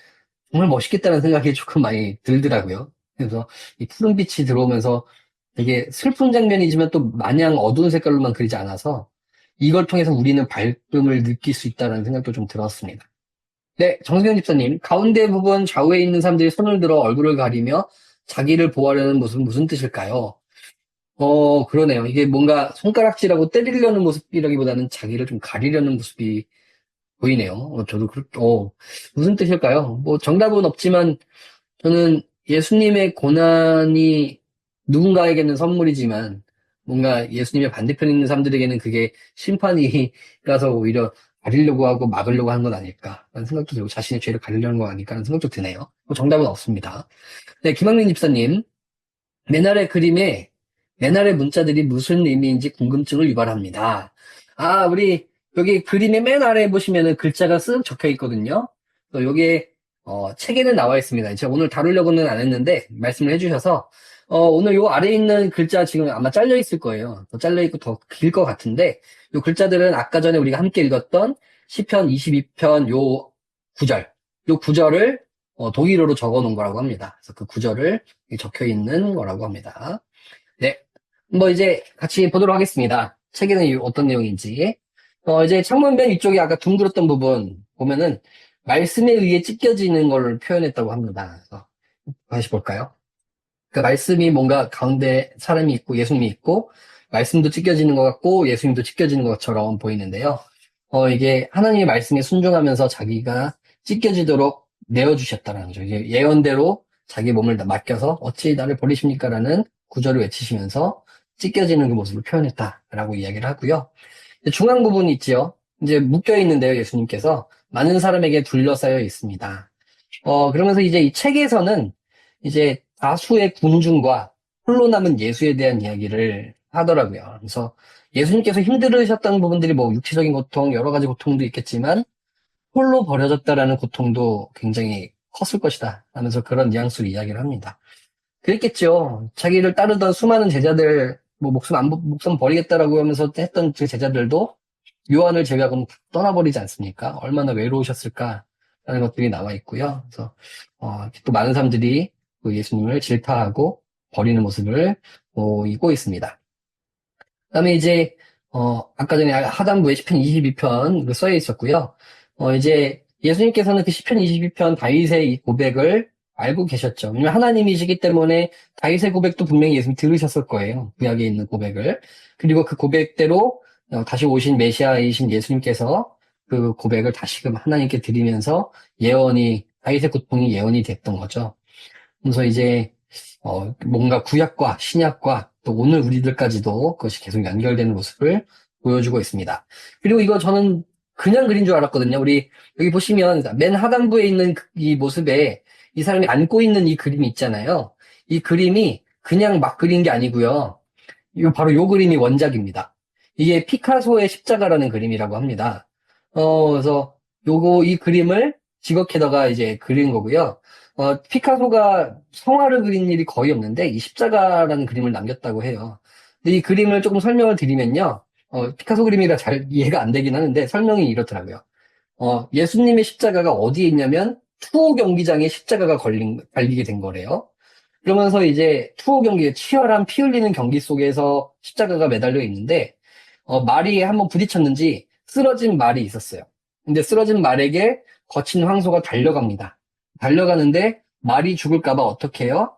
정말 멋있겠다는 생각이 조금 많이 들더라고요. 그래서 이 푸른 빛이 들어오면서 되게 슬픈 장면이지만 또 마냥 어두운 색깔로만 그리지 않아서 이걸 통해서 우리는 밝음을 느낄 수 있다는 생각도 좀 들었습니다. 네, 정승현 집사님, 가운데 부분 좌우에 있는 사람들이 손을 들어 얼굴을 가리며 자기를 보호하려는 모습은 무슨 뜻일까요? 그러네요. 이게 뭔가 손가락질하고 때리려는 모습이라기보다는 자기를 좀 가리려는 모습이 보이네요. 저도 무슨 뜻일까요? 뭐 정답은 없지만 저는 예수님의 고난이 누군가에게는 선물이지만 뭔가 예수님의 반대편에 있는 사람들에게는 그게 심판이라서 오히려 가리려고 하고 막으려고 하는 건 아닐까 라는 생각도 들고 자신의 죄를 가리려는 거 아닐까 하는 생각도 드네요. 뭐 정답은 없습니다. 네, 김학민 집사님. 맨날의 그림에 맨날의 문자들이 무슨 의미인지 궁금증을 유발합니다. 아, 우리 여기 그림의 맨 아래에 보시면은 글자가 쓱 적혀 있거든요. 또 요게 책에는 나와 있습니다. 제가 오늘 다루려고는 안 했는데 말씀을 해주셔서 오늘 요 아래에 있는 글자 지금 아마 잘려 있을 거예요. 더 잘려 있고 더 길 것 같은데 요 글자들은 아까 전에 우리가 함께 읽었던 시편 22편 요 구절, 요 구절을 독일어로 적어 놓은 거라고 합니다. 그래서 그 구절을 적혀 있는 거라고 합니다. 네. 뭐 이제 같이 보도록 하겠습니다. 책에는 어떤 내용인지. 이제 창문 맨 위쪽에 아까 둥글었던 부분 보면은 말씀에 의해 찢겨지는 걸 표현했다고 합니다. 그래서 다시 볼까요? 그 말씀이 뭔가 가운데 사람이 있고 예수님이 있고 말씀도 찢겨지는 것 같고 예수님도 찢겨지는 것처럼 보이는데요. 이게 하나님의 말씀에 순종하면서 자기가 찢겨지도록 내어주셨다라는 거죠. 이제 예언대로 자기 몸을 다 맡겨서 어찌 나를 버리십니까라는 구절을 외치시면서 찢겨지는 그 모습을 표현했다라고 이야기를 하고요. 중앙 부분이 있지요. 이제 묶여 있는데요. 예수님께서 많은 사람에게 둘러싸여 있습니다. 그러면서 이제 이 책에서는 이제 다수의 군중과 홀로 남은 예수에 대한 이야기를 하더라고요. 그래서 예수님께서 힘들으셨던 부분들이 뭐 육체적인 고통, 여러 가지 고통도 있겠지만 홀로 버려졌다라는 고통도 굉장히 컸을 것이다 하면서 그런 뉘앙스로 이야기를 합니다. 그랬겠죠. 자기를 따르던 수많은 제자들, 뭐 목숨 버리겠다라고 하면서 했던 그 제자들도 요한을 제외하고는 다 떠나버리지 않습니까? 얼마나 외로우셨을까라는 것들이 나와 있고요. 그래서 또 많은 사람들이 그 예수님을 질타하고 버리는 모습을 보이고 있습니다. 그다음에 이제 아까 전에 하단부에 시편 22편 써여 있었고요. 이제 예수님께서는 그 시편 22편 다윗의 이 고백을 알고 계셨죠. 왜냐면 하나님이시기 때문에 다윗의 고백도 분명히 예수님 들으셨을 거예요. 구약에 있는 고백을. 그리고 그 고백대로 다시 오신 메시아이신 예수님께서 그 고백을 다시금 하나님께 드리면서 예언이 다윗의 고통이 예언이 됐던 거죠. 그래서 이제 뭔가 구약과 신약과 또 오늘 우리들까지도 그것이 계속 연결되는 모습을 보여주고 있습니다. 그리고 이거 저는 그냥 그린 줄 알았거든요. 우리 여기 보시면 맨 하단부에 있는 이 모습에 이 사람이 안고 있는 이 그림이 있잖아요. 이 그림이 그냥 막 그린 게 아니고요. 이거 바로 요 그림이 원작입니다. 이게 피카소의 십자가라는 그림이라고 합니다. 그래서 이 그림을 지거캐더가 이제 그린 거고요. 피카소가 성화를 그린 일이 거의 없는데 이 십자가라는 그림을 남겼다고 해요. 근데 이 그림을 조금 설명을 드리면요. 피카소 그림이라 잘 이해가 안 되긴 하는데 설명이 이렇더라고요. 예수님의 십자가가 어디에 있냐면 투호 경기장에 십자가가 달리게 된 거래요. 그러면서 이제 투호 경기에 치열한 피 흘리는 경기 속에서 십자가가 매달려 있는데 말이 한번 부딪혔는지 쓰러진 말이 있었어요. 근데 쓰러진 말에게 거친 황소가 달려갑니다. 달려가는데 말이 죽을까봐 어떻게 해요?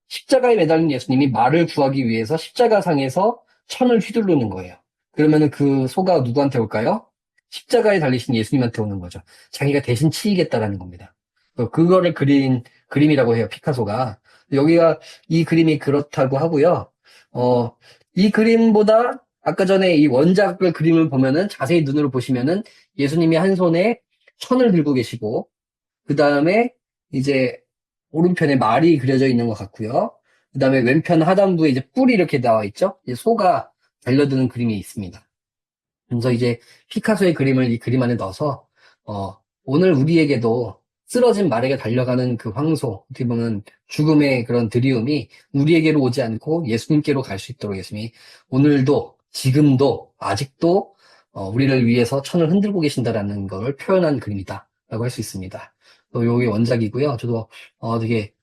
십자가에 매달린 예수님이 말을 구하기 위해서 십자가상에서 천을 휘두르는 거예요. 그러면은 그 소가 누구한테 올까요? 십자가에 달리신 예수님한테 오는 거죠. 자기가 대신 치이겠다라는 겁니다. 그거를 그린 그림이라고 해요, 피카소가. 여기가 이 그림이 그렇다고 하고요. 이 그림보다 아까 전에 이 원작의 그림을 보면은 자세히 눈으로 보시면은 예수님이 한 손에 천을 들고 계시고 그 다음에 이제 오른편에 말이 그려져 있는 것 같고요. 그 다음에 왼편 하단부에 이제 뿔이 이렇게 나와 있죠. 이제 소가 달려드는 그림이 있습니다. 그래서 이제 피카소의 그림을 이 그림 안에 넣어서 오늘 우리에게도 쓰러진 말에게 달려가는 그 황소, 어떻게 보면 죽음의 그런 드리움이 우리에게로 오지 않고 예수님께로 갈 수 있도록 예수님이 오늘도, 지금도, 아직도 우리를 위해서 천을 흔들고 계신다라는 걸 표현한 그림이다 라고 할 수 있습니다. 요게 원작이고요. 저도 되게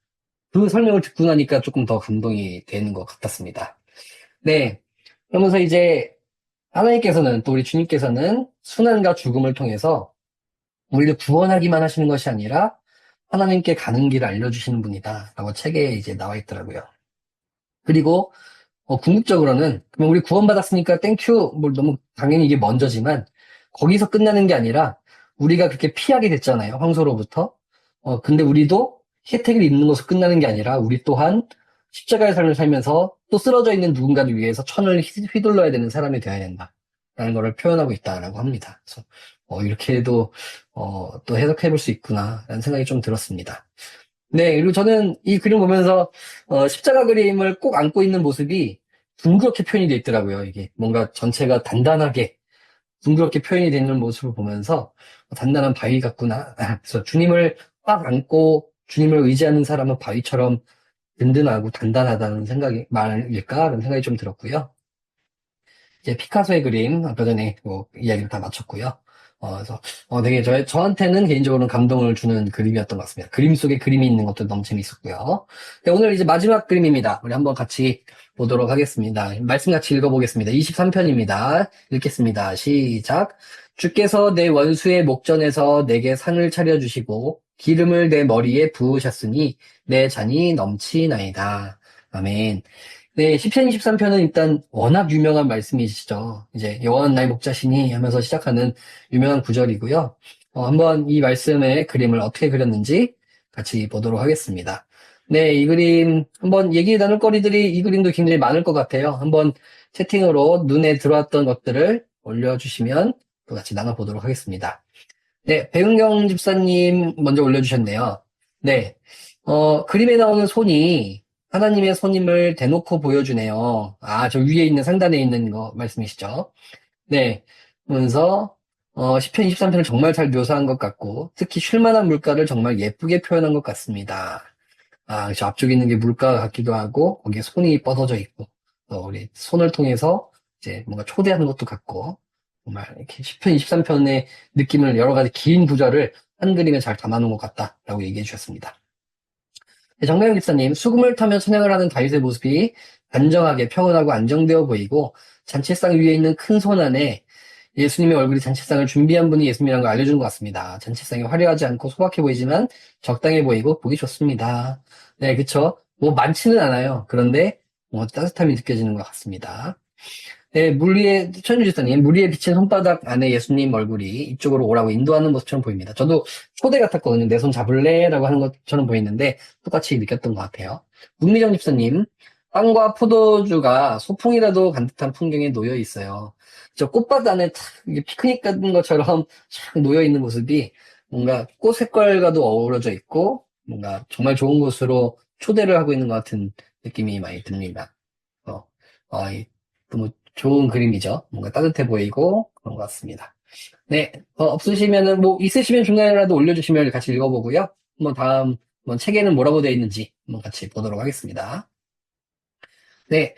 그 설명을 듣고 나니까 조금 더 감동이 되는 것 같았습니다. 네. 그러면서 이제 하나님께서는 또 우리 주님께서는 순환과 죽음을 통해서 우리를 구원하기만 하시는 것이 아니라 하나님께 가는 길을 알려주시는 분이다 라고 책에 이제 나와 있더라고요. 그리고 궁극적으로는 그럼 우리 구원받았으니까 땡큐 뭐 너무 당연히 이게 먼저지만 거기서 끝나는 게 아니라 우리가 그렇게 피하게 됐잖아요. 황소로부터. 근데 우리도 혜택을 입는 것으로 끝나는 게 아니라 우리 또한 십자가의 삶을 살면서 또 쓰러져 있는 누군가를 위해서 천을 휘둘러야 되는 사람이 되어야 된다. 라는 것을 표현하고 있다라고 합니다. 그래서 이렇게도 또 해석해 볼 수 있구나 라는 생각이 좀 들었습니다. 네, 그리고 저는 이 그림 보면서 십자가 그림을 꼭 안고 있는 모습이 둥그렇게 표현이 되어 있더라고요. 이게 뭔가 전체가 단단하게 둥그렇게 표현이 되는 모습을 보면서 단단한 바위 같구나. 그래서 주님을 꽉 안고 주님을 의지하는 사람은 바위처럼 든든하고 단단하다는 생각이 말일까라는 생각이 좀 들었고요. 이제 피카소의 그림 아까 전에 뭐 이야기를 다 마쳤고요. 그래서 되게 저한테는 개인적으로는 감동을 주는 그림이었던 것 같습니다. 그림 속에 그림이 있는 것도 너무 재밌었고요. 네, 오늘 이제 마지막 그림입니다. 우리 한번 같이 보도록 하겠습니다. 말씀 같이 읽어보겠습니다. 23편입니다. 읽겠습니다. 시작. 주께서 내 원수의 목전에서 내게 상을 차려주시고 기름을 내 머리에 부으셨으니 내 잔이 넘치나이다. 아멘. 네, 시편 23편은 일단 워낙 유명한 말씀이시죠. 이제 여호와는 나의 목자시니 하면서 시작하는 유명한 구절이고요. 한번 이 말씀의 그림을 어떻게 그렸는지 같이 보도록 하겠습니다. 네, 이 그림 한번 얘기 나눌 거리들이 이 그림도 굉장히 많을 것 같아요. 한번 채팅으로 눈에 들어왔던 것들을 올려주시면 또 같이 나눠보도록 하겠습니다. 네, 배은경 집사님 먼저 올려주셨네요. 네, 그림에 나오는 손이 하나님의 손임을 대놓고 보여주네요. 아, 저 위에 있는 상단에 있는 거 말씀이시죠? 네, 그러면서 시편 23편을 정말 잘 묘사한 것 같고 특히 쉴만한 물가를 정말 예쁘게 표현한 것 같습니다. 아, 저 앞쪽에 있는 게 물가 같기도 하고 거기에 손이 뻗어져 있고 또 우리 손을 통해서 이제 뭔가 초대하는 것도 같고 정말 이렇게 시편 23편의 느낌을 여러 가지 긴 구절을 한 그림에 잘 담아놓은 것 같다라고 얘기해 주셨습니다. 네, 정다영 집사님, 수금을 타며 찬양을 하는 다윗의 모습이 단정하게 평온하고 안정되어 보이고 잔치상 위에 있는 큰 손 안에 예수님의 얼굴이 잔치상을 준비한 분이 예수님이라는 걸 알려주는 것 같습니다. 잔치상이 화려하지 않고 소박해 보이지만 적당해 보이고 보기 좋습니다. 네, 그쵸. 뭐 많지는 않아요. 그런데 따뜻함이 느껴지는 것 같습니다. 네, 천주지사님, 물 위에 비친 손바닥 안에 예수님 얼굴이 이쪽으로 오라고 인도하는 모습처럼 보입니다. 저도 초대 같았거든요. 내 손 잡을래? 라고 하는 것처럼 보이는데 똑같이 느꼈던 것 같아요. 문미정 집사님, 빵과 포도주가 소풍이라도 간 듯한 풍경에 놓여 있어요. 저 꽃밭 안에 탁 피크닉 같은 것처럼 쫙 놓여 있는 모습이 뭔가 꽃 색깔과도 어우러져 있고 뭔가 정말 좋은 곳으로 초대를 하고 있는 것 같은 느낌이 많이 듭니다. 어, 너무 좋은 그림이죠. 뭔가 따뜻해 보이고 그런 것 같습니다. 네, 없으시면은 뭐 있으시면 중간에라도 올려주시면 같이 읽어보고요. 한번 다음 책에는 뭐라고 되어 있는지 한번 같이 보도록 하겠습니다. 네,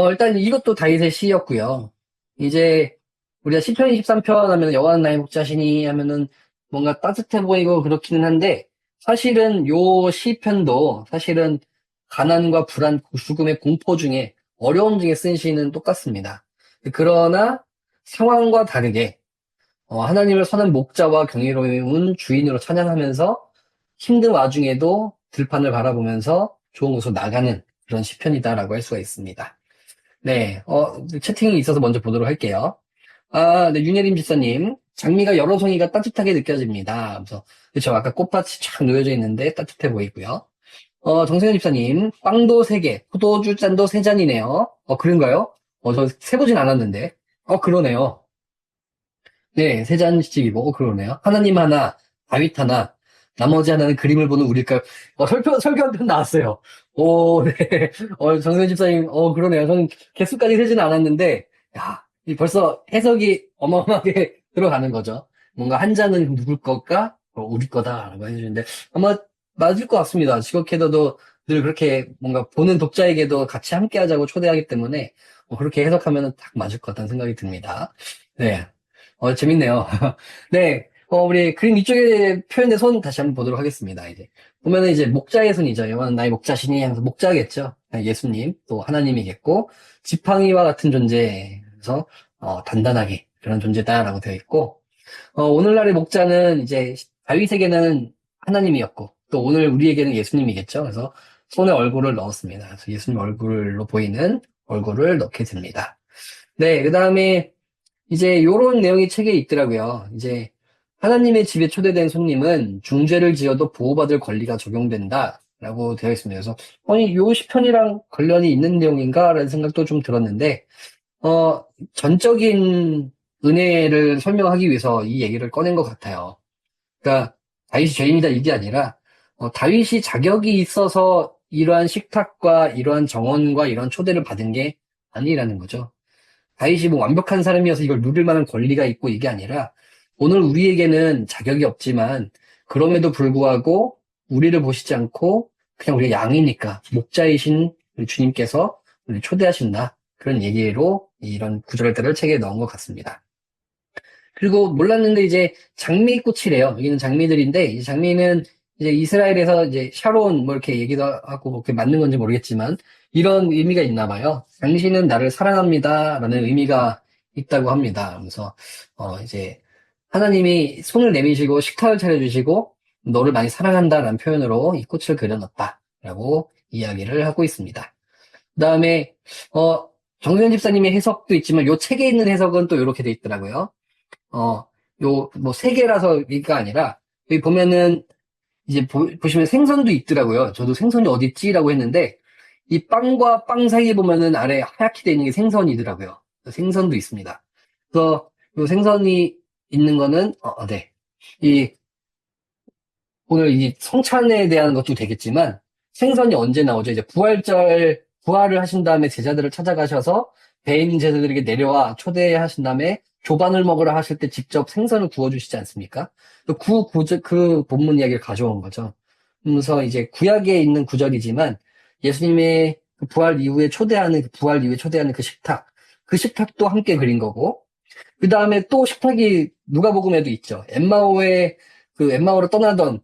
일단 이것도 다윗의 시였고요. 이제 우리가 시편 23편 하면 여호와는 나의 목자시니 하면은 뭔가 따뜻해 보이고 그렇기는 한데 사실은 요 시편도 사실은 가난과 불안, 죽음의 공포 중에 어려움 중에 쓴 시는 똑같습니다. 그러나 상황과 다르게 하나님을 선한 목자와 경이로운 주인으로 찬양하면서 힘든 와중에도 들판을 바라보면서 좋은 곳으로 나가는 그런 시편이다라고 할 수가 있습니다. 네, 채팅이 있어서 먼저 보도록 할게요. 아, 네, 윤예림 집사님. 장미가 여러 송이가 따뜻하게 느껴집니다. 그래서, 그쵸. 아까 꽃밭이 쫙 놓여져 있는데 따뜻해 보이고요. 정세현 집사님. 빵도 3개, 포도주 잔도 3잔이네요. 그런가요? 저 세보진 않았는데. 그러네요. 네, 3잔씩이고, 그러네요. 하나님 하나, 다윗 하나, 나머지 하나는 그림을 보는 우리일까요? 설교 한 편 나왔어요. 오, 네. 정세현 집사님, 그러네요. 저는 개수까지 세지는 않았는데, 야, 벌써 해석이 어마어마하게 들어가는 거죠. 뭔가 한 잔은 누굴 걸까? 우리 거다라고 해주는데, 아마 맞을 것 같습니다. 지극해도도 늘 그렇게 뭔가 보는 독자에게도 같이 함께 하자고 초대하기 때문에, 그렇게 해석하면 딱 맞을 것 같다는 생각이 듭니다. 네. 재밌네요. 네. 우리 그림 이쪽에 표현된 손 다시 한번 보도록 하겠습니다. 이제 보면은 이제 목자의 손이죠. 여호와는 나의 목자시니 하면서 목자겠죠. 예수님 또 하나님이겠고 지팡이와 같은 존재에서 단단하게 그런 존재다라고 되어 있고 오늘날의 목자는 이제 다윗에게는 하나님이었고 또 오늘 우리에게는 예수님이겠죠. 그래서 손에 얼굴을 넣었습니다. 그래서 예수님 얼굴로 보이는 얼굴을 넣게 됩니다. 네, 그 다음에 이제 요런 내용이 책에 있더라고요. 이제 하나님의 집에 초대된 손님은 중죄를 지어도 보호받을 권리가 적용된다. 라고 되어 있습니다. 그래서, 아니, 요 시편이랑 관련이 있는 내용인가라는 생각도 좀 들었는데, 전적인 은혜를 설명하기 위해서 이 얘기를 꺼낸 것 같아요. 그러니까, 다윗이 죄인이다 이게 아니라, 다윗이 자격이 있어서 이러한 식탁과 이러한 정원과 이러한 초대를 받은 게 아니라는 거죠. 다윗이 뭐 완벽한 사람이어서 이걸 누릴 만한 권리가 있고 이게 아니라 오늘 우리에게는 자격이 없지만 그럼에도 불구하고 우리를 보시지 않고 그냥 우리가 양이니까 목자이신 우리 주님께서 우리를 초대하신다. 그런 얘기로 이런 구절들을 책에 넣은 것 같습니다. 그리고 몰랐는데 이제 장미꽃이래요. 여기는 장미들인데 이 장미는 이제 이스라엘에서 이제 샤론 뭐 이렇게 얘기도 하고 뭐 그렇게 맞는 건지 모르겠지만 이런 의미가 있나 봐요. 당신은 나를 사랑합니다라는 의미가 있다고 합니다. 그래서 이제 하나님이 손을 내미시고 식탁을 차려주시고 너를 많이 사랑한다라는 표현으로 이 꽃을 그려놨다라고 이야기를 하고 있습니다. 그다음에 정세현 집사님의 해석도 있지만 요 책에 있는 해석은 또 이렇게 돼 있더라고요. 뭐, 세 개라서가 아니라, 여기 보면은, 이제 보시면 생선도 있더라고요. 저도 생선이 어디 있지라고 했는데, 이 빵과 빵 사이에 보면은 아래 하얗게 되어 있는 게 생선이더라고요. 생선도 있습니다. 그래서, 요 생선이 있는 거는, 네. 오늘 이 성찬에 대한 것도 되겠지만, 생선이 언제 나오죠? 이제 부활을 하신 다음에 제자들을 찾아가셔서, 배에 있는 제자들에게 내려와 초대하신 다음에, 조반을 먹으라 하실 때 직접 생선을 구워주시지 않습니까? 그 본문 이야기를 가져온 거죠. 그래서 이제 구약에 있는 구절이지만, 예수님의 그 부활 이후에 초대하는 그 식탁도 함께 그린 거고, 그 다음에 또 식탁이 누가복음에도 있죠. 엠마오로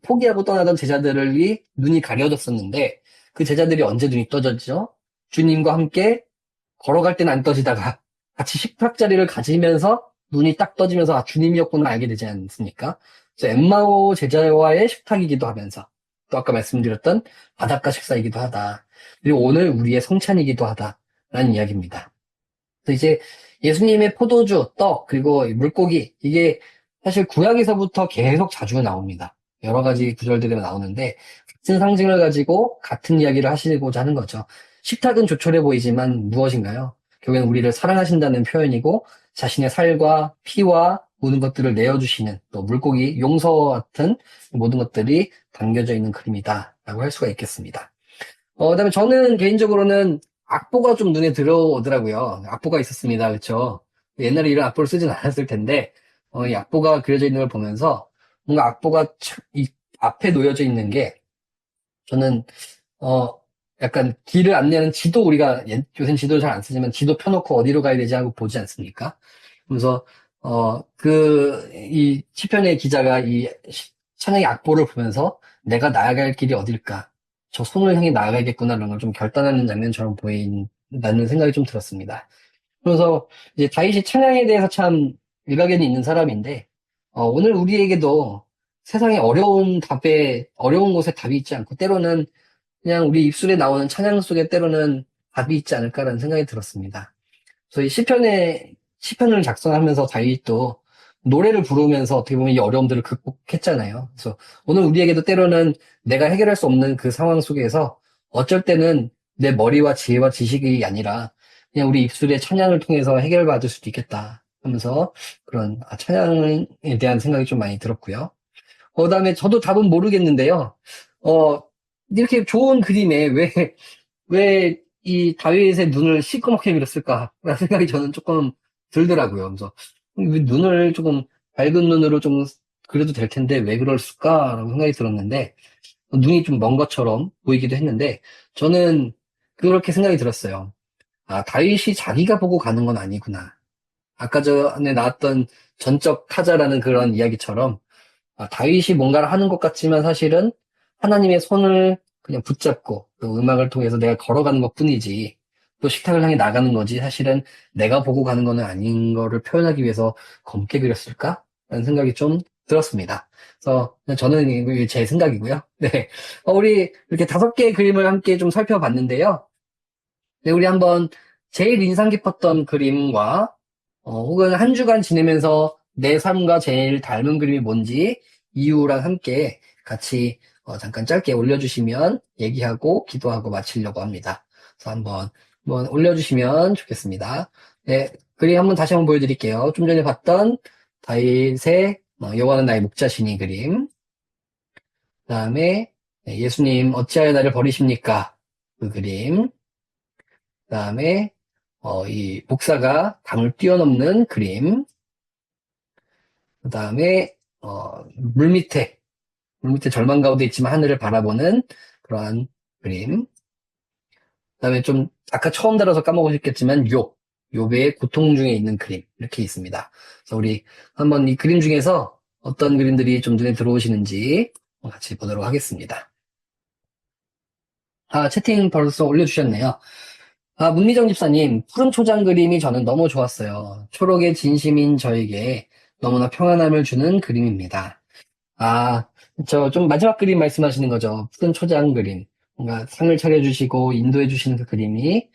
포기하고 떠나던 제자들이 눈이 가려졌었는데, 그 제자들이 언제 눈이 떠졌죠? 주님과 함께 걸어갈 때는 안 떠지다가 같이 식탁 자리를 가지면서 눈이 딱 떠지면서 아, 주님이었구나 알게 되지 않습니까? 그래서 엠마오 제자와의 식탁이기도 하면서 또 아까 말씀드렸던 바닷가 식사이기도 하다. 그리고 오늘 우리의 성찬이기도 하다라는 이야기입니다. 그래서 이제 예수님의 포도주, 떡, 그리고 물고기 이게 사실 구약에서부터 계속 자주 나옵니다. 여러 가지 구절들이 나오는데 같은 상징을 가지고 같은 이야기를 하시고자 하는 거죠. 식탁은 조촐해 보이지만 무엇인가요? 결국엔 우리를 사랑하신다는 표현이고 자신의 살과 피와 모든 것들을 내어주시는 또 물고기, 용서 같은 모든 것들이 담겨져 있는 그림이다라고 할 수가 있겠습니다. 그다음에 저는 개인적으로는 악보가 좀 눈에 들어오더라고요. 악보가 있었습니다. 그렇죠? 옛날에 이런 악보를 쓰진 않았을 텐데 이 악보가 그려져 있는 걸 보면서 뭔가 악보가 이 앞에 놓여져 있는 게 저는 어 약간 길을 안내하는 지도 우리가 요새 지도 잘 안 쓰지만 지도 펴놓고 어디로 가야 되지 하고 보지 않습니까? 그래서 이 시편의 기자가 이 찬양의 악보를 보면서 내가 나아갈 길이 어딜까? 저 손을 향해 나아가야겠구나라는 걸 좀 결단하는 장면처럼 보인다는 생각이 좀 들었습니다. 그래서 이제 다윗이 찬양에 대해서 참 일가견이 있는 사람인데 오늘 우리에게도 세상에 어려운 곳에 답이 있지 않고 때로는 그냥 우리 입술에 나오는 찬양 속에 때로는 답이 있지 않을까라는 생각이 들었습니다. 그래서 이 시편을 작성하면서 다윗도 노래를 부르면서 어떻게 보면 이 어려움들을 극복했잖아요. 그래서 오늘 우리에게도 때로는 내가 해결할 수 없는 그 상황 속에서 어쩔 때는 내 머리와 지혜와 지식이 아니라 그냥 우리 입술의 찬양을 통해서 해결받을 수도 있겠다 하면서 그런 찬양에 대한 생각이 좀 많이 들었고요. 그다음에 저도 답은 모르겠는데요. 이렇게 좋은 그림에 왜 이 다윗의 눈을 시커멓게 그렸을까라는 생각이 저는 조금 들더라고요. 그래서 왜 눈을 조금 밝은 눈으로 좀 그려도 될 텐데 왜 그럴까라고 생각이 들었는데 눈이 좀 먼 것처럼 보이기도 했는데 저는 그렇게 생각이 들었어요. 아, 다윗이 자기가 보고 가는 건 아니구나. 아까 전에 나왔던 전적 타자라는 그런 이야기처럼 다윗이 뭔가를 하는 것 같지만 사실은 하나님의 손을 그냥 붙잡고 그 음악을 통해서 내가 걸어가는 것 뿐이지 또 식탁을 향해 나가는 거지 사실은 내가 보고 가는 거는 아닌 거를 표현하기 위해서 검게 그렸을까? 라는 생각이 좀 들었습니다. 그래서 저는 이게 제 생각이고요. 네. 우리 이렇게 5개의 그림을 함께 좀 살펴봤는데요. 네, 우리 한번 제일 인상 깊었던 그림과 혹은 한 주간 지내면서 내 삶과 제일 닮은 그림이 뭔지 이유랑 함께 같이 잠깐 짧게 올려주시면 얘기하고 기도하고 마치려고 합니다. 그래서 한번 올려주시면 좋겠습니다. 네, 그림 다시 한번 보여드릴게요. 좀 전에 봤던 다윗의 여호와는 나의 목자시니 그림. 그 다음에 예수님 어찌하여 나를 버리십니까? 그 그림. 그 다음에 이 목사가 강을 뛰어넘는 그림. 그 다음에 물 밑에 절망 가운데 있지만 하늘을 바라보는 그러한 그림. 그 다음에 좀 아까 처음 달아서 까먹으셨겠지만 욥의 고통 중에 있는 그림 이렇게 있습니다. 그래서 우리 한번 이 그림 중에서 어떤 그림들이 좀 눈에 들어오시는지 같이 보도록 하겠습니다. 채팅 벌써 올려주셨네요. 문미정 집사님, 푸른 초장 그림이 저는 너무 좋았어요. 초록의 진심인 저에게 너무나 평안함을 주는 그림입니다. 아, 좀 마지막 그림 말씀하시는 거죠. 푸른 초장 그림. 뭔가 상을 차려주시고 인도해 주시는 그 그림이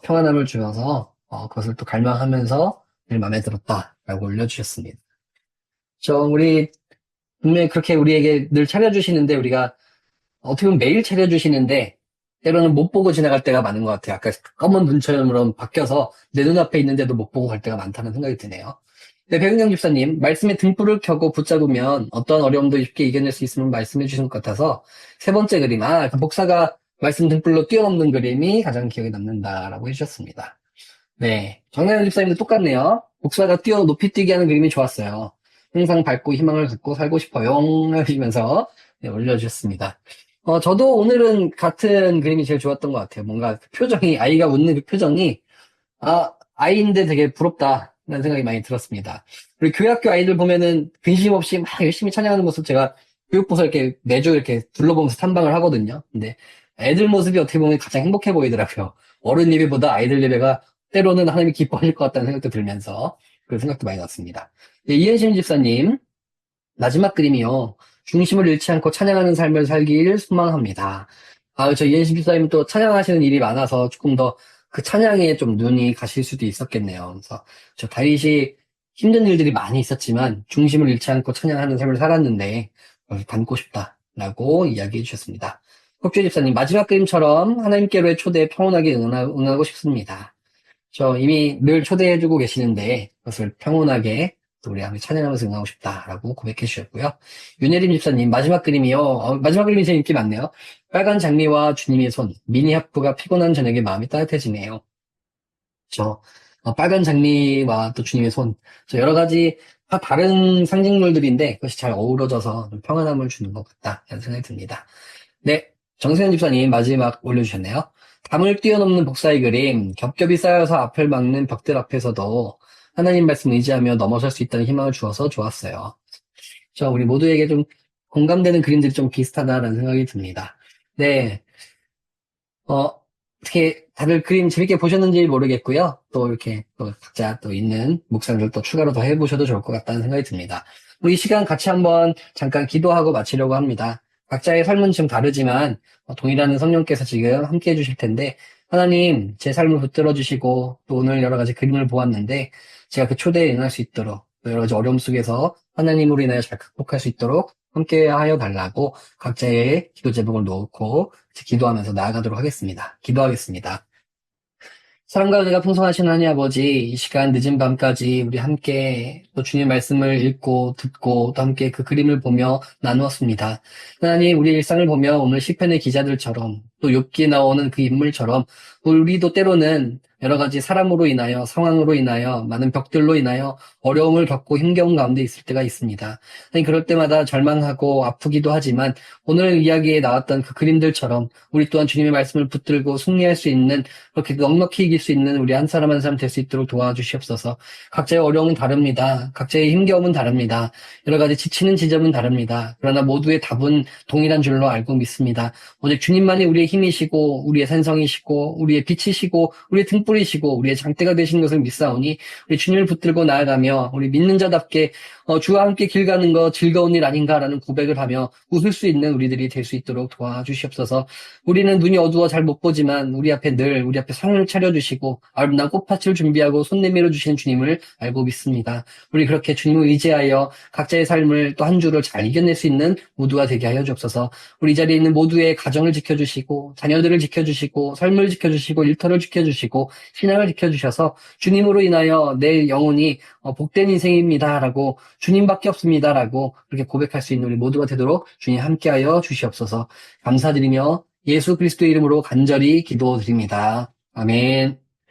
평안함을 주어서 그것을 또 갈망하면서 늘 마음에 들었다라고 올려주셨습니다. 우리 분명히 그렇게 우리에게 늘 차려주시는데 우리가 어떻게 보면 매일 차려주시는데 때로는 못 보고 지나갈 때가 많은 것 같아요. 아까 검은 눈처럼 바뀌어서 내 눈앞에 있는데도 못 보고 갈 때가 많다는 생각이 드네요. 네, 백은경 집사님, 말씀에 등불을 켜고 붙잡으면 어떤 어려움도 쉽게 이겨낼 수 있음을 말씀해 주신 것 같아서 세 번째 그림, 그 목사가 말씀 등불로 뛰어넘는 그림이 가장 기억에 남는다라고 해주셨습니다. 네, 정나영 집사님도 똑같네요. 목사가 뛰어 높이 뛰게 하는 그림이 좋았어요. 항상 밝고 희망을 갖고 살고 싶어요 하시면서 올려주셨습니다. 저도 오늘은 같은 그림이 제일 좋았던 것 같아요. 뭔가 그 표정이, 아이가 웃는 그 표정이, 아이인데 되게 부럽다라는 생각이 많이 들었습니다. 우리 교회학교 아이들 보면은 근심 없이 막 열심히 찬양하는 모습 제가 교육부서 이렇게 매주 이렇게 둘러보면서 탐방을 하거든요. 근데 애들 모습이 어떻게 보면 가장 행복해 보이더라고요. 어른 예배보다 아이들 예배가 때로는 하나님이 기뻐하실 것 같다는 생각도 들면서 그런 생각도 많이 났습니다. 네, 이현심 집사님, 마지막 그림이요. 중심을 잃지 않고 찬양하는 삶을 살길 소망합니다. 저 이현심 집사님 또 찬양하시는 일이 많아서 조금 더 그 찬양에 좀 눈이 가실 수도 있었겠네요. 그래서 저 다윗이 힘든 일들이 많이 있었지만 중심을 잃지 않고 찬양하는 삶을 살았는데 그걸 닮고 싶다라고 이야기해 주셨습니다. 혁주 집사님, 마지막 그림처럼 하나님께로의 초대에 평온하게 응하고 싶습니다. 저 이미 늘 초대해주고 계시는데 그것을 평온하게 또 우리 함께 찬양하면서 응하고 싶다라고 고백해 주셨고요. 윤혜림 집사님 마지막 그림이요. 마지막 그림이 제일 인기 많네요. 빨간 장미와 주님의 손, 미니 하프가 피곤한 저녁에 마음이 따뜻해지네요. 빨간 장미와 또 주님의 손, 여러 가지 다 다른 상징물들인데 그것이 잘 어우러져서 좀 평안함을 주는 것 같다는 생각이 듭니다. 네, 정세현 집사님 마지막 올려주셨네요. 담을 뛰어넘는 복사의 그림, 겹겹이 쌓여서 앞을 막는 벽들 앞에서도 하나님 말씀 의지하며 넘어설 수 있다는 희망을 주어서 좋았어요. 우리 모두에게 좀 공감되는 그림들이 좀 비슷하다라는 생각이 듭니다. 네, 어떻게 다들 그림 재밌게 보셨는지 모르겠고요. 또 이렇게 또 각자 또 있는 묵상들 또 추가로 더 해보셔도 좋을 것 같다는 생각이 듭니다. 우리 이 시간 같이 한번 잠깐 기도하고 마치려고 합니다. 각자의 삶은 좀 다르지만 동일한 성령께서 지금 함께 해주실 텐데 하나님 제 삶을 붙들어 주시고 또 오늘 여러 가지 그림을 보았는데 제가 그 초대에 응할 수 있도록 또 여러 가지 어려움 속에서 하나님으로 인하여 잘 극복할 수 있도록 함께 하여 달라고 각자의 기도 제목을 놓고 기도하면서 나아가도록 하겠습니다. 기도하겠습니다. 사랑과 은혜가 풍성하신 하나님 아버지, 이 시간 늦은 밤까지 우리 함께 또 주님 말씀을 읽고 듣고 또 함께 그 그림을 보며 나누었습니다. 하나님, 우리 일상을 보며 오늘 시편의 기자들처럼 또 욥기에 나오는 그 인물처럼 우리도 때로는 여러 가지 사람으로 인하여 상황으로 인하여 많은 벽들로 인하여 어려움을 겪고 힘겨운 가운데 있을 때가 있습니다. 그럴 때마다 절망하고 아프기도 하지만 오늘 이야기에 나왔던 그 그림들처럼 우리 또한 주님의 말씀을 붙들고 승리할 수 있는 그렇게 넉넉히 이길 수 있는 우리 한 사람 한 사람 될 수 있도록 도와주시옵소서. 각자의 어려움은 다릅니다. 각자의 힘겨움은 다릅니다. 여러 가지 지치는 지점은 다릅니다. 그러나 모두의 답은 동일한 줄로 알고 믿습니다. 오직 주님만이 우리의 힘이시고 우리의 산성이시고 우리의 빛이시고 우리의 등불 뿌리시고 우리의 장대가 되신 것을 믿사오니 우리 주님을 붙들고 나아가며 우리 믿는 자답게 주와 함께 길 가는 거 즐거운 일 아닌가라는 고백을 하며 웃을 수 있는 우리들이 될 수 있도록 도와주시옵소서. 우리는 눈이 어두워 잘 못 보지만 우리 앞에 상을 차려주시고 아름다운 꽃밭을 준비하고 손 내밀어 주시는 주님을 알고 믿습니다. 우리 그렇게 주님을 의지하여 각자의 삶을 또 한 주를 잘 이겨낼 수 있는 모두가 되게 하여 주옵소서. 우리 자리에 있는 모두의 가정을 지켜주시고 자녀들을 지켜주시고 삶을 지켜주시고 일터를 지켜주시고 신앙을 지켜주셔서 주님으로 인하여 내 영혼이 복된 인생입니다라고 주님밖에 없습니다라고 그렇게 고백할 수 있는 우리 모두가 되도록 주님 함께하여 주시옵소서. 감사드리며 예수 그리스도의 이름으로 간절히 기도드립니다. 아멘.